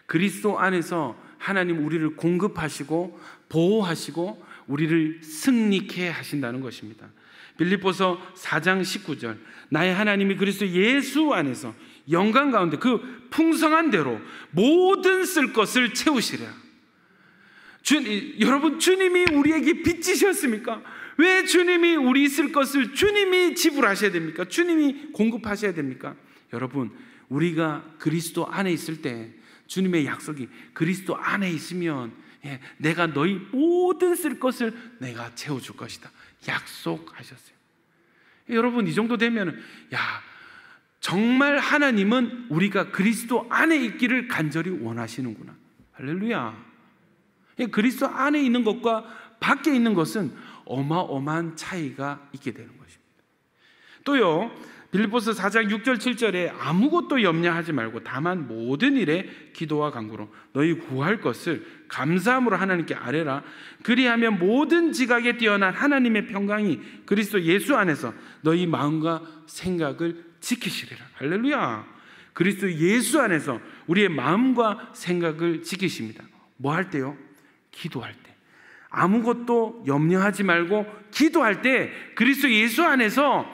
그리스도 안에서 하나님 우리를 공급하시고 보호하시고 우리를 승리케 하신다는 것입니다. 빌립보서 4장 19절, 나의 하나님이 그리스도 예수 안에서 영광 가운데 그 풍성한 대로 모든 쓸 것을 채우시랴. 여러분, 주님이 우리에게 빚지셨습니까? 왜 주님이 우리 쓸 것을 주님이 지불하셔야 됩니까? 주님이 공급하셔야 됩니까? 여러분, 우리가 그리스도 안에 있을 때 주님의 약속이, 그리스도 안에 있으면 내가 너희 모든 쓸 것을 내가 채워줄 것이다 약속하셨어요. 여러분, 이 정도 되면 정말 하나님은 우리가 그리스도 안에 있기를 간절히 원하시는구나. 할렐루야. 그리스도 안에 있는 것과 밖에 있는 것은 어마어마한 차이가 있게 되는 것입니다. 또요, 빌립보서 4장 6절 7절에 아무것도 염려하지 말고 다만 모든 일에 기도와 간구로 너희 구할 것을 감사함으로 하나님께 아뢰라. 그리하면 모든 지각에 뛰어난 하나님의 평강이 그리스도 예수 안에서 너희 마음과 생각을 지키시리라. 할렐루야. 그리스도 예수 안에서 우리의 마음과 생각을 지키십니다. 뭐 할 때요? 기도할 때. 아무것도 염려하지 말고 기도할 때 그리스도 예수 안에서,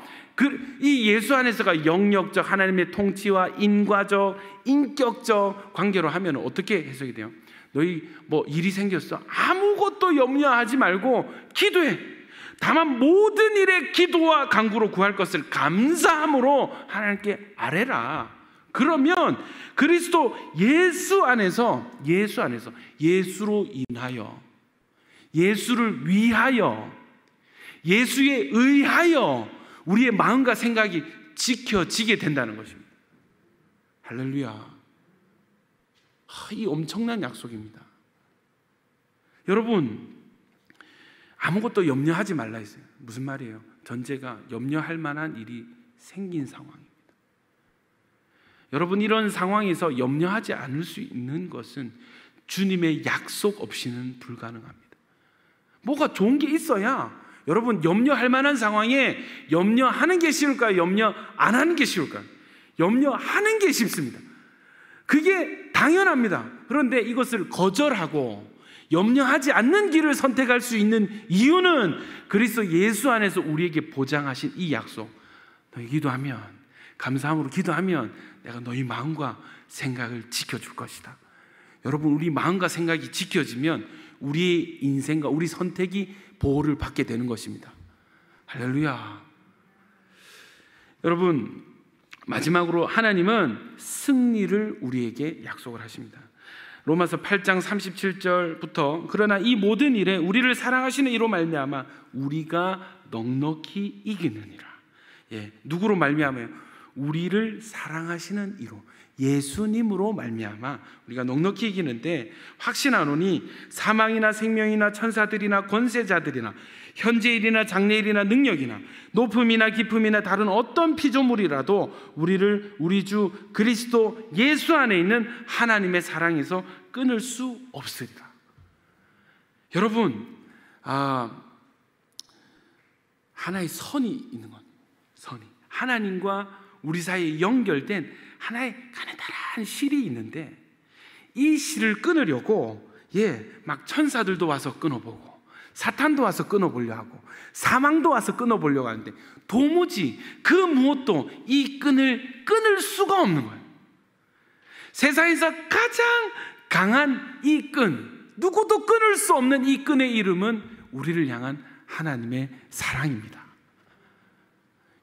이 예수 안에서가 영역적 하나님의 통치와 인과적 인격적 관계로 하면 어떻게 해석이 돼요? 너희 뭐 일이 생겼어. 아무것도 염려하지 말고 기도해. 다만 모든 일에 기도와 간구로 구할 것을 감사함으로 하나님께 아뢰라. 그러면 그리스도 예수 안에서 예수로 인하여, 예수를 위하여, 예수에 의하여 우리의 마음과 생각이 지켜지게 된다는 것입니다. 할렐루야. 이 엄청난 약속입니다. 여러분, 아무것도 염려하지 말라 했어요. 무슨 말이에요? 전제가 염려할 만한 일이 생긴 상황입니다. 여러분, 이런 상황에서 염려하지 않을 수 있는 것은 주님의 약속 없이는 불가능합니다. 뭐가 좋은 게 있어야, 여러분, 염려할 만한 상황에 염려하는 게 쉬울까요? 염려 안 하는 게 쉬울까요? 염려하는 게 쉽습니다. 그게 당연합니다. 그런데 이것을 거절하고 염려하지 않는 길을 선택할 수 있는 이유는 그리스도 예수 안에서 우리에게 보장하신 이 약속. 너희 기도하면, 감사함으로 기도하면 내가 너희 마음과 생각을 지켜줄 것이다. 여러분, 우리 마음과 생각이 지켜지면 우리의 인생과 우리 선택이 보호를 받게 되는 것입니다. 할렐루야. 여러분, 마지막으로 하나님은 승리를 우리에게 약속을 하십니다. 로마서 8장 37절부터 그러나 이 모든 일에 우리를 사랑하시는 이로 말미암아 우리가 넉넉히 이기느니라. 누구로 말미암아요? 우리를 사랑하시는 이로, 예수님으로 말미암아 우리가 넉넉히 이기는데 확신하노니 사망이나 생명이나 천사들이나 권세자들이나 현재일이나 장래일이나 능력이나 높음이나 깊음이나 다른 어떤 피조물이라도 우리를 우리 주 그리스도 예수 안에 있는 하나님의 사랑에서 끊을 수 없으리라. 여러분, 하나의 선이 있는 것, 선이 하나님과 우리 사이에 연결된 하나의 가느다란 실이 있는데, 이 실을 끊으려고 막 천사들도 와서 끊어보고 사탄도 와서 끊어보려 하고 사망도 와서 끊어보려고 하는데 도무지 그 무엇도 이 끈을 끊을 수가 없는 거예요. 세상에서 가장 강한 이 끈, 누구도 끊을 수 없는 이 끈의 이름은 우리를 향한 하나님의 사랑입니다.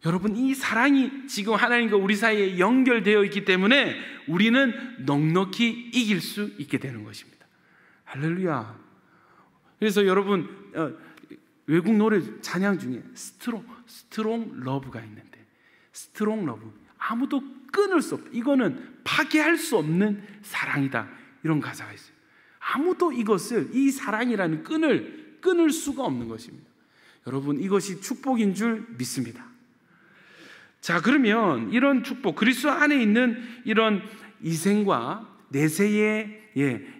여러분, 이 사랑이 지금 하나님과 우리 사이에 연결되어 있기 때문에 우리는 넉넉히 이길 수 있게 되는 것입니다. 할렐루야. 그래서 여러분, 외국 노래 찬양 중에 스트롱 러브가 있는데, 스트롱 러브, 아무도 끊을 수 없다, 이거는 파괴할 수 없는 사랑이다, 이런 가사가 있어요. 아무도 이것을, 이 사랑이라는 끈을 끊을 수가 없는 것입니다. 여러분, 이것이 축복인 줄 믿습니다. 자, 그러면 이런 축복, 그리스도 안에 있는 이런 이생과 내세의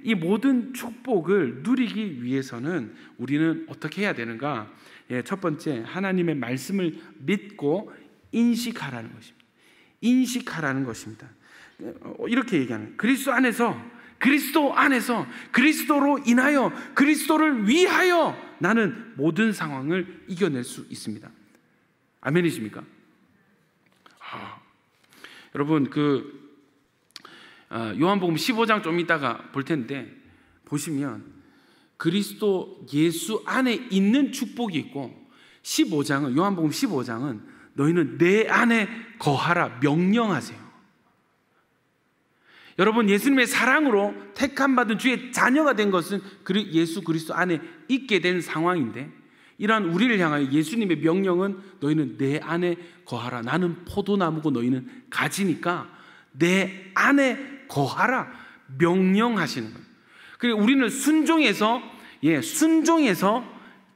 이 모든 축복을 누리기 위해서는 우리는 어떻게 해야 되는가? 첫 번째, 하나님의 말씀을 믿고 인식하라는 것입니다. 인식하라는 것입니다. 이렇게 얘기하는, 그리스도 안에서, 그리스도로 인하여, 그리스도를 위하여 나는 모든 상황을 이겨낼 수 있습니다. 아멘이십니까? 여러분, 요한복음 15장 좀 이따가 볼 텐데, 보시면 그리스도 예수 안에 있는 축복이 있고, 15장은, 요한복음 15장은 너희는 내 안에 거하라 명령하세요. 여러분, 예수님의 사랑으로 택함받은 주의 자녀가 된 것은 예수 그리스도 안에 있게 된 상황인데, 이러한 우리를 향하여 예수님의 명령은 너희는 내 안에 거하라. 나는 포도나무고 너희는 가지니까 내 안에 거하라 명령하시는 거예요. 그리고 우리는 순종해서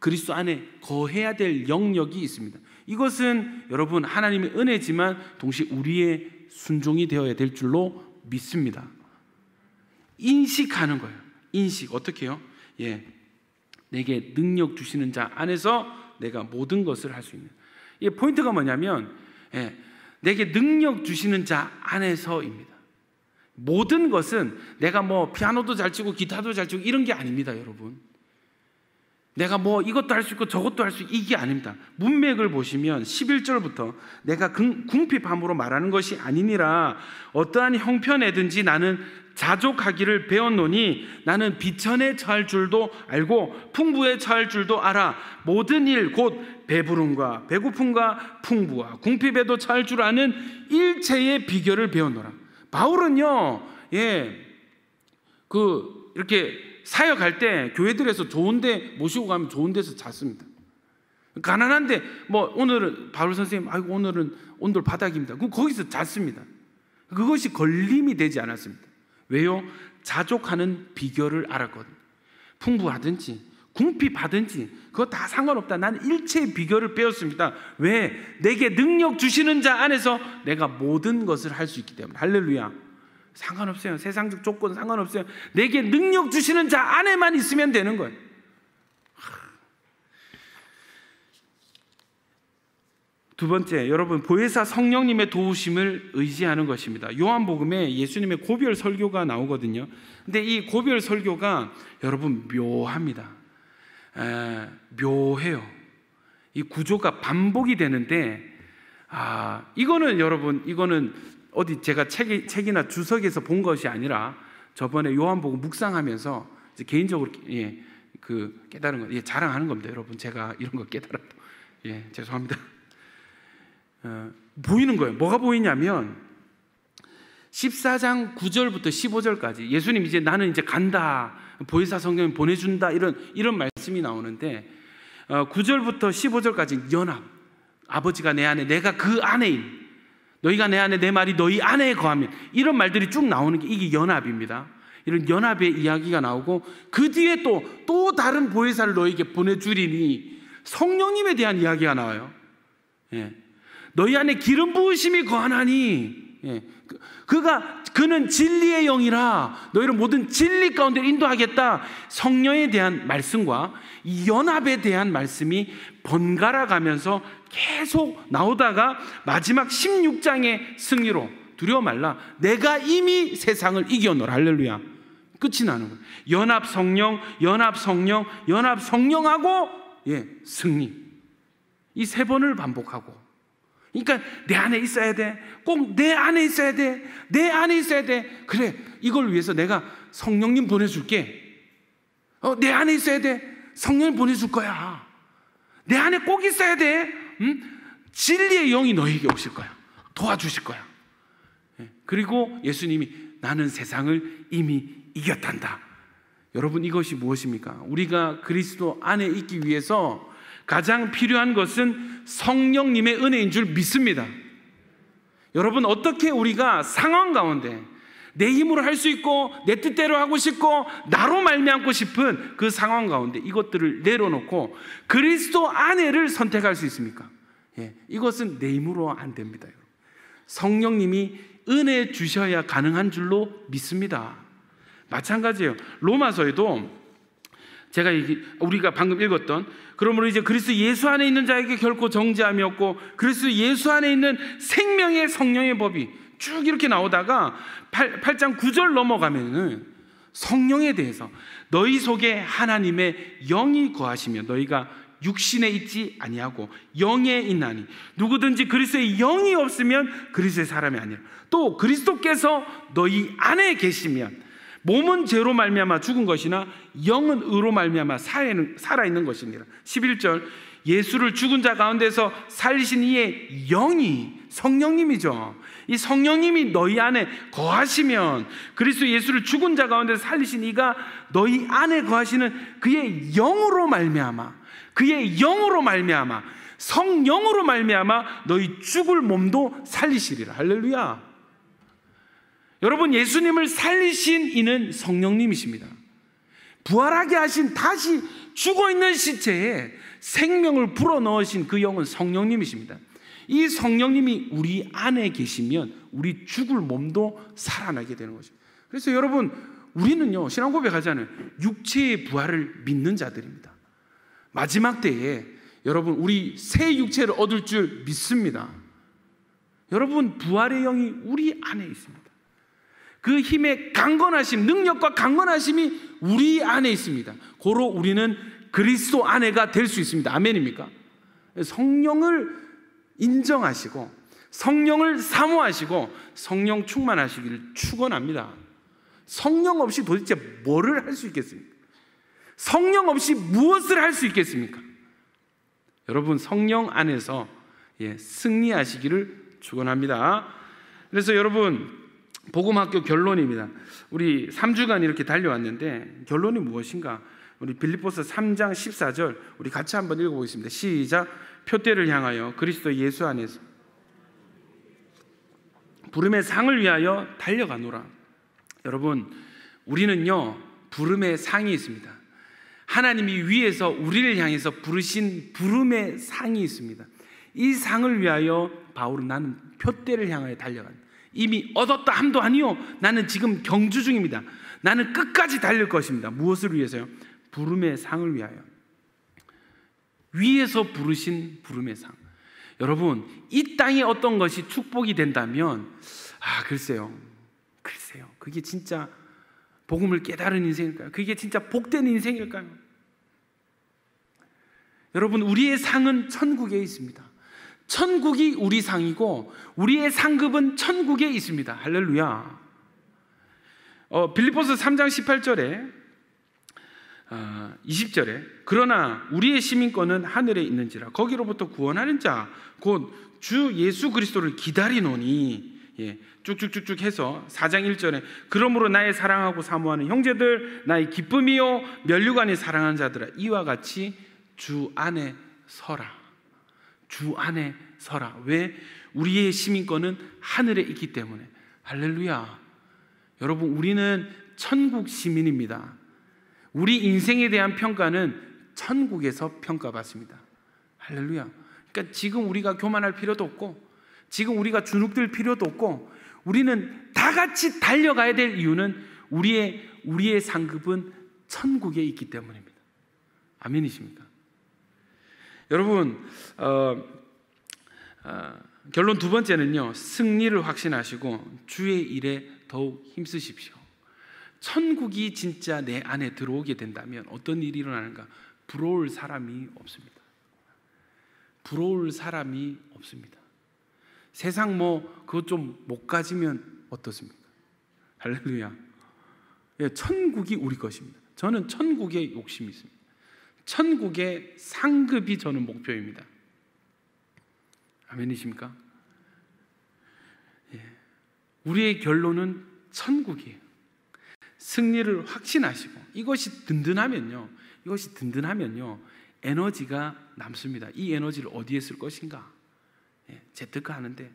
그리스도 안에 거해야 될 영역이 있습니다. 이것은 여러분, 하나님의 은혜지만 동시에 우리의 순종이 되어야 될 줄로 믿습니다. 인식하는 거예요. 인식. 어떻게 해요? 내게 능력 주시는 자 안에서 내가 모든 것을 할 수 있는, 이 포인트가 뭐냐면 내게 능력 주시는 자 안에서입니다. 모든 것은 내가 뭐 피아노도 잘 치고 기타도 잘 치고 이런 게 아닙니다. 여러분, 내가 뭐 이것도 할 수 있고 저것도 할 수 있고 이게 아닙니다. 문맥을 보시면 11절부터 내가 궁핍함으로 말하는 것이 아니니라 어떠한 형편에든지 나는 자족하기를 배웠노니 나는 비천에 처할 줄도 알고 풍부에 처할 줄도 알아. 모든 일 곧 배부름과 배고픔과 풍부와 궁핍에도 처할 줄 아는 일체의 비결을 배웠노라. 바울은요, 이렇게 사역할 때 교회들에서 좋은데 모시고 가면 좋은 데서 잤습니다. 가난한데 오늘은 바울 선생님, 아이고 오늘은 온돌 바닥입니다. 그럼 거기서 잤습니다. 그것이 걸림이 되지 않았습니다. 왜요? 자족하는 비결을 알았거든요. 풍부하든지 궁핍하든지 그거 다 상관없다. 나는 일체의 비결을 배웠습니다. 왜? 내게 능력 주시는 자 안에서 내가 모든 것을 할 수 있기 때문에. 할렐루야. 상관없어요. 세상적 조건 상관없어요. 내게 능력 주시는 자 안에만 있으면 되는 거예요. 두 번째, 여러분, 보혜사 성령님의 도우심을 의지하는 것입니다. 요한복음에 예수님의 고별 설교가 나오거든요. 근데 이 고별 설교가 여러분 묘합니다. 묘해요. 이 구조가 반복이 되는데, 이거는 여러분, 이거는 어디 제가 책이나 주석에서 본 것이 아니라 저번에 요한복음 묵상하면서 이제 개인적으로 깨달은 거, 자랑하는 겁니다. 여러분, 제가 이런 거 깨달았다. 죄송합니다. 보이는 거예요. 뭐가 보이냐면 14장 9절부터 15절까지 예수님 이제 나는 이제 간다, 보혜사 성령을 보내준다, 이런 말씀이 나오는데 9절부터 15절까지 연합, 아버지가 내 안에 내가 그 안에인, 너희가 내 안에 내 말이 너희 안에 거하면, 이런 말들이 쭉 나오는 게 이게 연합입니다. 이런 연합의 이야기가 나오고 그 뒤에 또 다른 보혜사를 너희에게 보내주리니 성령님에 대한 이야기가 나와요. 너희 안에 기름 부으심이 거하나니 그는 진리의 영이라 너희를 모든 진리 가운데 인도하겠다. 성령에 대한 말씀과 이 연합에 대한 말씀이 번갈아 가면서 계속 나오다가 마지막 16장의 승리로 두려워 말라, 내가 이미 세상을 이겨노라. 할렐루야. 끝이 나는 거예요. 연합 성령, 연합 성령, 연합 성령하고 승리. 이 세 번을 반복하고, 그러니까 내 안에 있어야 돼. 꼭 내 안에 있어야 돼. 내 안에 있어야 돼. 그래, 이걸 위해서 내가 성령님 보내줄게. 내 안에 있어야 돼. 성령님 보내줄 거야. 내 안에 꼭 있어야 돼. 진리의 영이 너에게 오실 거야. 도와주실 거야. 그리고 예수님이 나는 세상을 이미 이겼단다. 여러분, 이것이 무엇입니까? 우리가 그리스도 안에 있기 위해서 가장 필요한 것은 성령님의 은혜인 줄 믿습니다. 여러분, 어떻게 우리가 상황 가운데 내 힘으로 할 수 있고 내 뜻대로 하고 싶고 나로 말미암고 싶은 그 상황 가운데 이것들을 내려놓고 그리스도 안에를 선택할 수 있습니까? 이것은 내 힘으로 안 됩니다. 성령님이 은혜 주셔야 가능한 줄로 믿습니다. 마찬가지예요. 로마서에도 우리가 방금 읽었던, 그러므로 이제 그리스도 예수 안에 있는 자에게 결코 정죄함이 없고 그리스도 예수 안에 있는 생명의 성령의 법이 쭉 이렇게 나오다가 8장 9절 넘어가면은 성령에 대해서 너희 속에 하나님의 영이 거하시며 너희가 육신에 있지 아니하고 영에 있나니 누구든지 그리스도의 영이 없으면 그리스도의 사람이 아니라, 또 그리스도께서 너희 안에 계시면 몸은 죄로 말미암아 죽은 것이나 영은 의로 말미암아 살아있는 것이니라. 11절, 예수를 죽은 자 가운데서 살리신 이의 영이, 성령님이죠. 이 성령님이 너희 안에 거하시면, 그리스도 예수를 죽은 자 가운데서 살리신 이가 너희 안에 거하시는 그의 영으로 말미암아, 그의 영으로 말미암아, 성령으로 말미암아 너희 죽을 몸도 살리시리라. 할렐루야. 여러분, 예수님을 살리신 이는 성령님이십니다. 부활하게 하신, 다시 죽어있는 시체에 생명을 불어넣으신 그 영은 성령님이십니다. 이 성령님이 우리 안에 계시면 우리 죽을 몸도 살아나게 되는 것입니다. 그래서 여러분, 우리는요, 신앙 고백하잖아요. 육체의 부활을 믿는 자들입니다. 마지막 때에 여러분, 우리 새 육체를 얻을 줄 믿습니다. 여러분, 부활의 영이 우리 안에 있습니다. 그 힘의 강건하심, 능력과 강건하심이 우리 안에 있습니다. 고로 우리는 그리스도 안에가 될 수 있습니다. 아멘입니까? 성령을 인정하시고 성령을 사모하시고 성령 충만하시기를 축원합니다. 성령 없이 도대체 뭐를 할 수 있겠습니까? 성령 없이 무엇을 할 수 있겠습니까? 여러분, 성령 안에서 승리하시기를 축원합니다. 그래서 여러분, 복음학교 결론입니다. 우리 3주간 이렇게 달려왔는데 결론이 무엇인가? 우리 빌립보서 3장 14절 우리 같이 한번 읽어보겠습니다. 시작. 표대를 향하여 그리스도 예수 안에서 부름의 상을 위하여 달려가노라. 여러분, 우리는요 부름의 상이 있습니다. 하나님이 위에서 우리를 향해서 부르신 부름의 상이 있습니다. 이 상을 위하여 바울은 나는 표대를 향하여 달려간다. 이미 얻었다 함도 아니요, 나는 지금 경주 중입니다. 나는 끝까지 달릴 것입니다. 무엇을 위해서요? 부름의 상을 위하여. 위에서 부르신 부름의 상. 여러분, 이 땅에 어떤 것이 축복이 된다면 글쎄요 그게 진짜 복음을 깨달은 인생일까요? 그게 진짜 복된 인생일까요? 여러분, 우리의 상은 천국에 있습니다. 천국이 우리 상이고 우리의 상급은 천국에 있습니다. 할렐루야. 빌립보서 3장 18절에 20절에 그러나 우리의 시민권은 하늘에 있는지라 거기로부터 구원하는 자 곧 주 예수 그리스도를 기다리노니. 쭉쭉쭉쭉 해서 4장 1절에 그러므로 나의 사랑하고 사모하는 형제들, 나의 기쁨이요 면류관이 사랑하는 자들아, 이와 같이 주 안에 서라. 주 안에 서라. 왜? 우리의 시민권은 하늘에 있기 때문에. 할렐루야. 여러분, 우리는 천국 시민입니다. 우리 인생에 대한 평가는 천국에서 평가받습니다. 할렐루야. 그러니까 지금 우리가 교만할 필요도 없고, 지금 우리가 주눅들 필요도 없고, 우리는 다 같이 달려가야 될 이유는 우리의 상급은 천국에 있기 때문입니다. 아멘이십니까? 여러분, 결론 두 번째는요, 승리를 확신하시고 주의 일에 더욱 힘쓰십시오. 천국이 진짜 내 안에 들어오게 된다면 어떤 일이 일어나는가? 부러울 사람이 없습니다. 부러울 사람이 없습니다. 세상 그것 좀 못 가지면 어떻습니까? 할렐루야. 천국이 우리 것입니다. 저는 천국에 욕심이 있습니다. 천국의 상급이 저는 목표입니다. 아멘이십니까? 우리의 결론은 천국이에요. 승리를 확신하시고 이것이 든든하면요, 에너지가 남습니다. 이 에너지를 어디에 쓸 것인가? 재테크 하는데,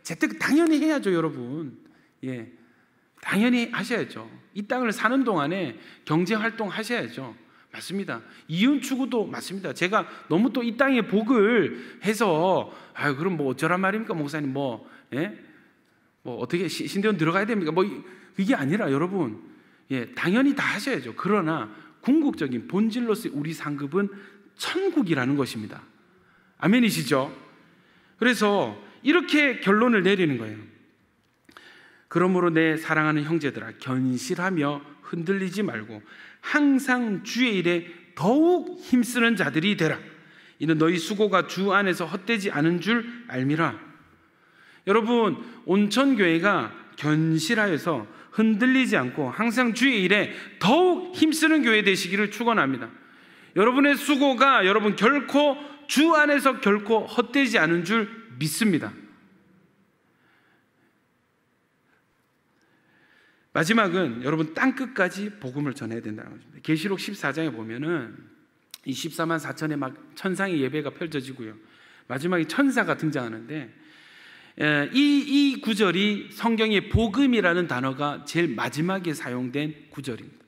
재테크 당연히 해야죠, 여러분. 당연히 하셔야죠. 이 땅을 사는 동안에 경제 활동 하셔야죠. 맞습니다. 이윤 추구도 맞습니다. 제가 너무 또 이 땅에 복을 해서 그럼 어쩌란 말입니까, 목사님? 어떻게 신대원 들어가야 됩니까? 이게 아니라 여러분, 당연히 다 하셔야죠. 그러나 궁극적인 본질로서의 우리 상급은 천국이라는 것입니다. 아멘이시죠? 그래서 이렇게 결론을 내리는 거예요. 그러므로 내 사랑하는 형제들아, 견실하며 흔들리지 말고 항상 주의 일에 더욱 힘쓰는 자들이 되라. 이는 너희 수고가 주 안에서 헛되지 않은 줄 알미라. 여러분, 온천교회가 견실하여서 흔들리지 않고 항상 주의 일에 더욱 힘쓰는 교회 되시기를 축원합니다. 여러분의 수고가 여러분 결코 주 안에서 결코 헛되지 않은 줄 믿습니다. 마지막은 여러분 땅끝까지 복음을 전해야 된다는 것입니다. 계시록 14장에 보면은 이 14만 4천의 막 천상의 예배가 펼쳐지고요, 마지막에 천사가 등장하는데, 이 구절이 성경의 복음이라는 단어가 제일 마지막에 사용된 구절입니다.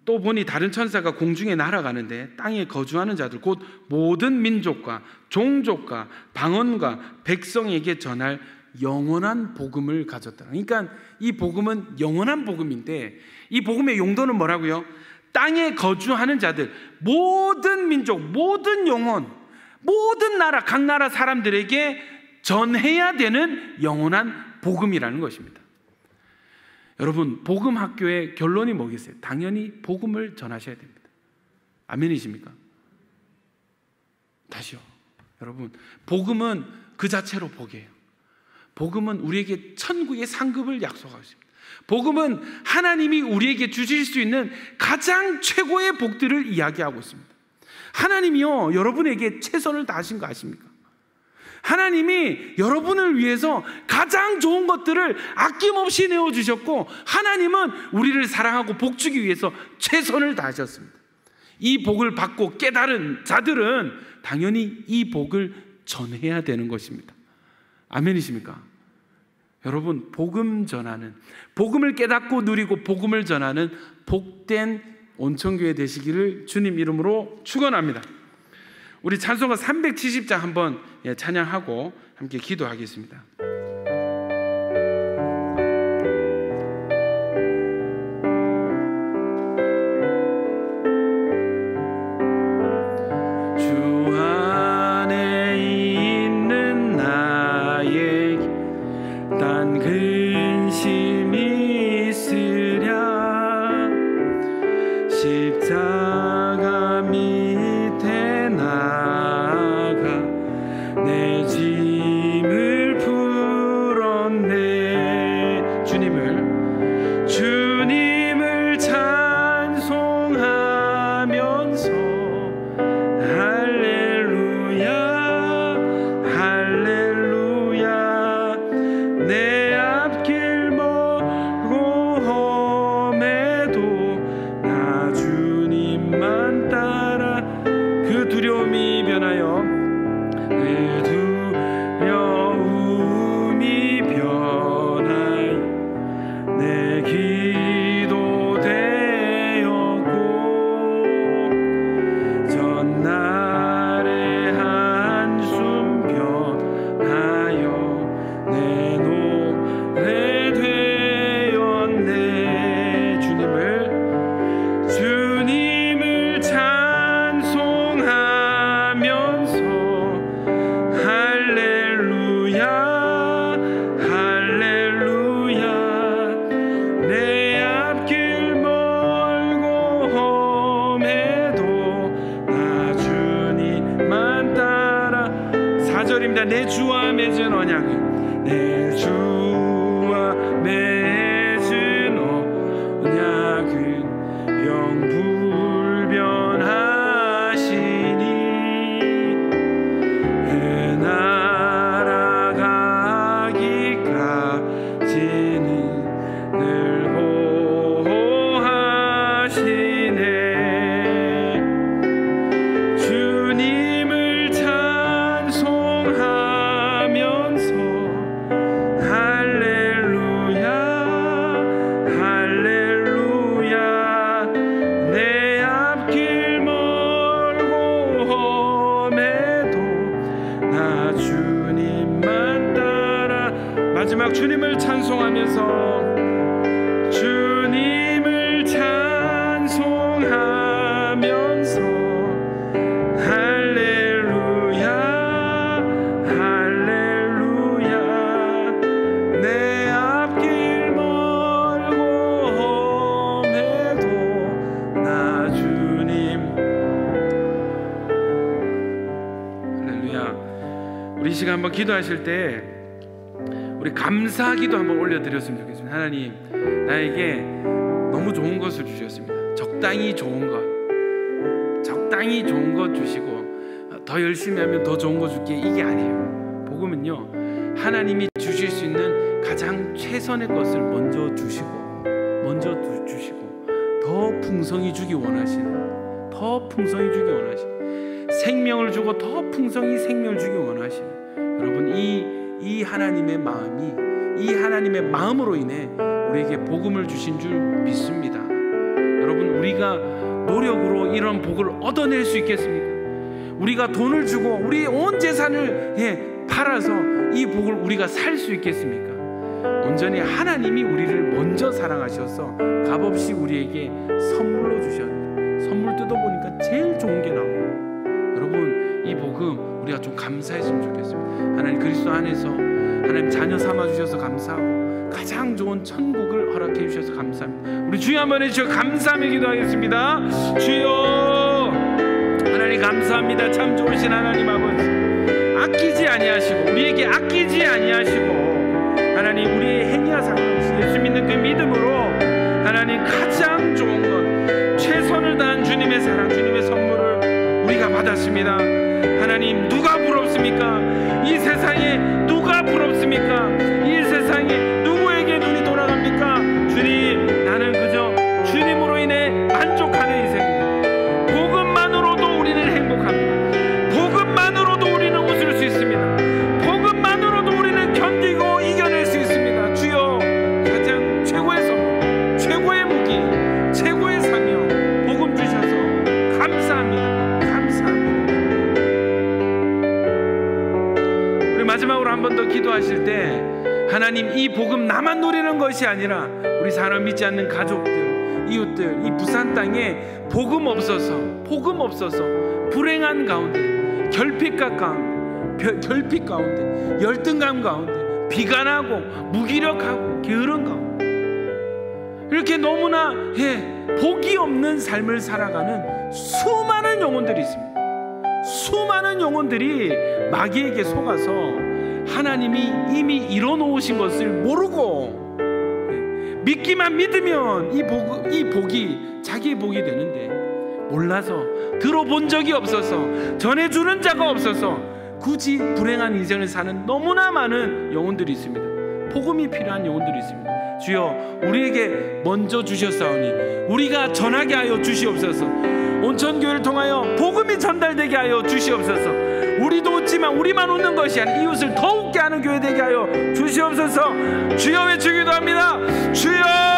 또 보니 다른 천사가 공중에 날아가는데 땅에 거주하는 자들 곧 모든 민족과 종족과 방언과 백성에게 전할 영원한 복음을 가졌다. 그러니까 이 복음은 영원한 복음인데, 이 복음의 용도는 뭐라고요? 땅에 거주하는 자들, 모든 민족, 모든 영혼, 모든 나라, 각 나라 사람들에게 전해야 되는 영원한 복음이라는 것입니다. 여러분, 복음 학교의 결론이 뭐겠어요? 당연히 복음을 전하셔야 됩니다. 아멘이십니까? 다시요. 여러분, 복음은 그 자체로 복이에요. 복음은 우리에게 천국의 상급을 약속하고 있습니다. 복음은 하나님이 우리에게 주실 수 있는 가장 최고의 복들을 이야기하고 있습니다. 하나님이요, 여러분에게 최선을 다하신 거 아십니까? 하나님이 여러분을 위해서 가장 좋은 것들을 아낌없이 내어주셨고, 하나님은 우리를 사랑하고 복주기 위해서 최선을 다하셨습니다. 이 복을 받고 깨달은 자들은 당연히 이 복을 전해야 되는 것입니다. 아멘이십니까? 여러분, 복음 전하는, 복음을 깨닫고 누리고 복음을 전하는 복된 온천교회 되시기를 주님 이름으로 축원합니다. 우리 찬송가 370장 한번 찬양하고 함께 기도하겠습니다. 주 안에 있는 나에게 단 근심이 있으랴 십자가 밑에 나가 내 짐을 풀었네. 주님을 찬송하면서 할렐루야 할렐루야 내 앞길 멀고 험해도 나 주님만 따라 그 두려움이 변하여 그 두려움이 변하여 내 기도 되었고 전날의 한숨 변하여 내 노래 되었네. 주님을 찬송하면서 할렐루야 할렐루야 내 앞길 멀고 험해도 나 주님만 따라 4절입니다. 내 주와 맺은 언약은 내 주와 맺은 언약은 영불변하시니 그 나라 가기까지는 늘 보호하시네. 주님을 찬송하면서 할렐루야 할렐루야 내 앞길 멀고 험해도 나 주님만 따라. 마지막 주님을 찬송하면서 주님을 찬송하면서 할렐루야 할렐루야 내 앞길 멀고 험해도 나 주님. 할렐루야. 우리 이 시간 한번 기도하실 때 우리 감사 기도 한번 올려드렸으면 좋겠습니다. 하나님, 나에게 너무 좋은 것을 주셨습니다. 적당히 좋은 것 주시고 더 열심히 하면 더 좋은 거 줄게, 이게 아니에요. 복음은요, 하나님이 주실 수 있는 가장 최선의 것을 먼저 주시고 더 풍성히 주기 원하시는, 생명을 주고 더 풍성히 생명을 주기 원하시는, 여러분, 이 하나님의 마음이, 이 하나님의 마음으로 인해 우리에게 복음을 주신 줄 믿습니다. 여러분, 우리가 노력으로 이런 복을 얻어낼 수 있겠습니까? 우리가 돈을 주고 우리 온 재산을 팔아서 이 복을 우리가 살 수 있겠습니까? 온전히 하나님이 우리를 먼저 사랑하셔서 값없이 우리에게 선물로 주셨는데, 선물 뜯어보니까 제일 좋은 게 나와요. 여러분, 이 복음 우리가 좀 감사했으면 좋겠습니다. 하나님 그리스도 안에서 하나님 자녀 삼아주셔서 감사하고 가장 좋은 천국을 허락해 주셔서 감사합니다. 우리 주여 한번 해주시고 감사하며 기도하겠습니다. 주여, 하나님 감사합니다. 참 좋으신 하나님 아버지, 아끼지 아니하시고 우리에게 아끼지 아니하시고 하나님 우리의 행위와 상관없이 예수 믿는 그 믿음으로 하나님 가장 좋은 것, 최선을 다한 주님의 사랑, 주님의 선물을 우리가 받았습니다. 하나님, 누가 부럽습니까? 이 세상에 누가 부럽습니까? 이 세상에 누구에게 눈이 돌아갑니까? 주님, 나는 그저 주님으로 인해 만족하는 인생입니다. 복음만으로도 우리는 행복합니다. 복음만으로도 우리는 웃을 수 있습니다. 복음만으로도 우리는 견디고 이겨낼 수 있습니다. 주여, 가장 최고의 선물, 최고의 무기, 최고의 사명, 복음 주셔서 감사합니다. 감사합니다. 우리 마지막으로 한 번 더 기도하실 때, 하나님, 이 복음 나만 누리는 것이 아니라 우리 사람 믿지 않는 가족들, 이웃들, 이 부산 땅에 복음 없어서 불행한 가운데, 결핍 가운데, 열등감 가운데, 비관하고 무기력하고 게으른 가운데, 이렇게 너무나 복이 없는 삶을 살아가는 수많은 영혼들이 있습니다. 수많은 영혼들이 마귀에게 속아서 하나님이 이미 이뤄놓으신 것을 모르고 믿기만 믿으면 이 복이 자기의 복이 되는데, 몰라서, 들어본 적이 없어서, 전해주는 자가 없어서 굳이 불행한 인생을 사는 너무나 많은 영혼들이 있습니다. 복음이 필요한 영혼들이 있습니다. 주여, 우리에게 먼저 주셨사오니 우리가 전하게 하여 주시옵소서. 온천교회를 통하여 복음이 전달되게 하여 주시옵소서. 우리도 웃지만 우리만 웃는 것이 아니라 이웃을 더 웃게 하는 교회 되게 하여 주시옵소서. 주여 외치기도 합니다. 주여.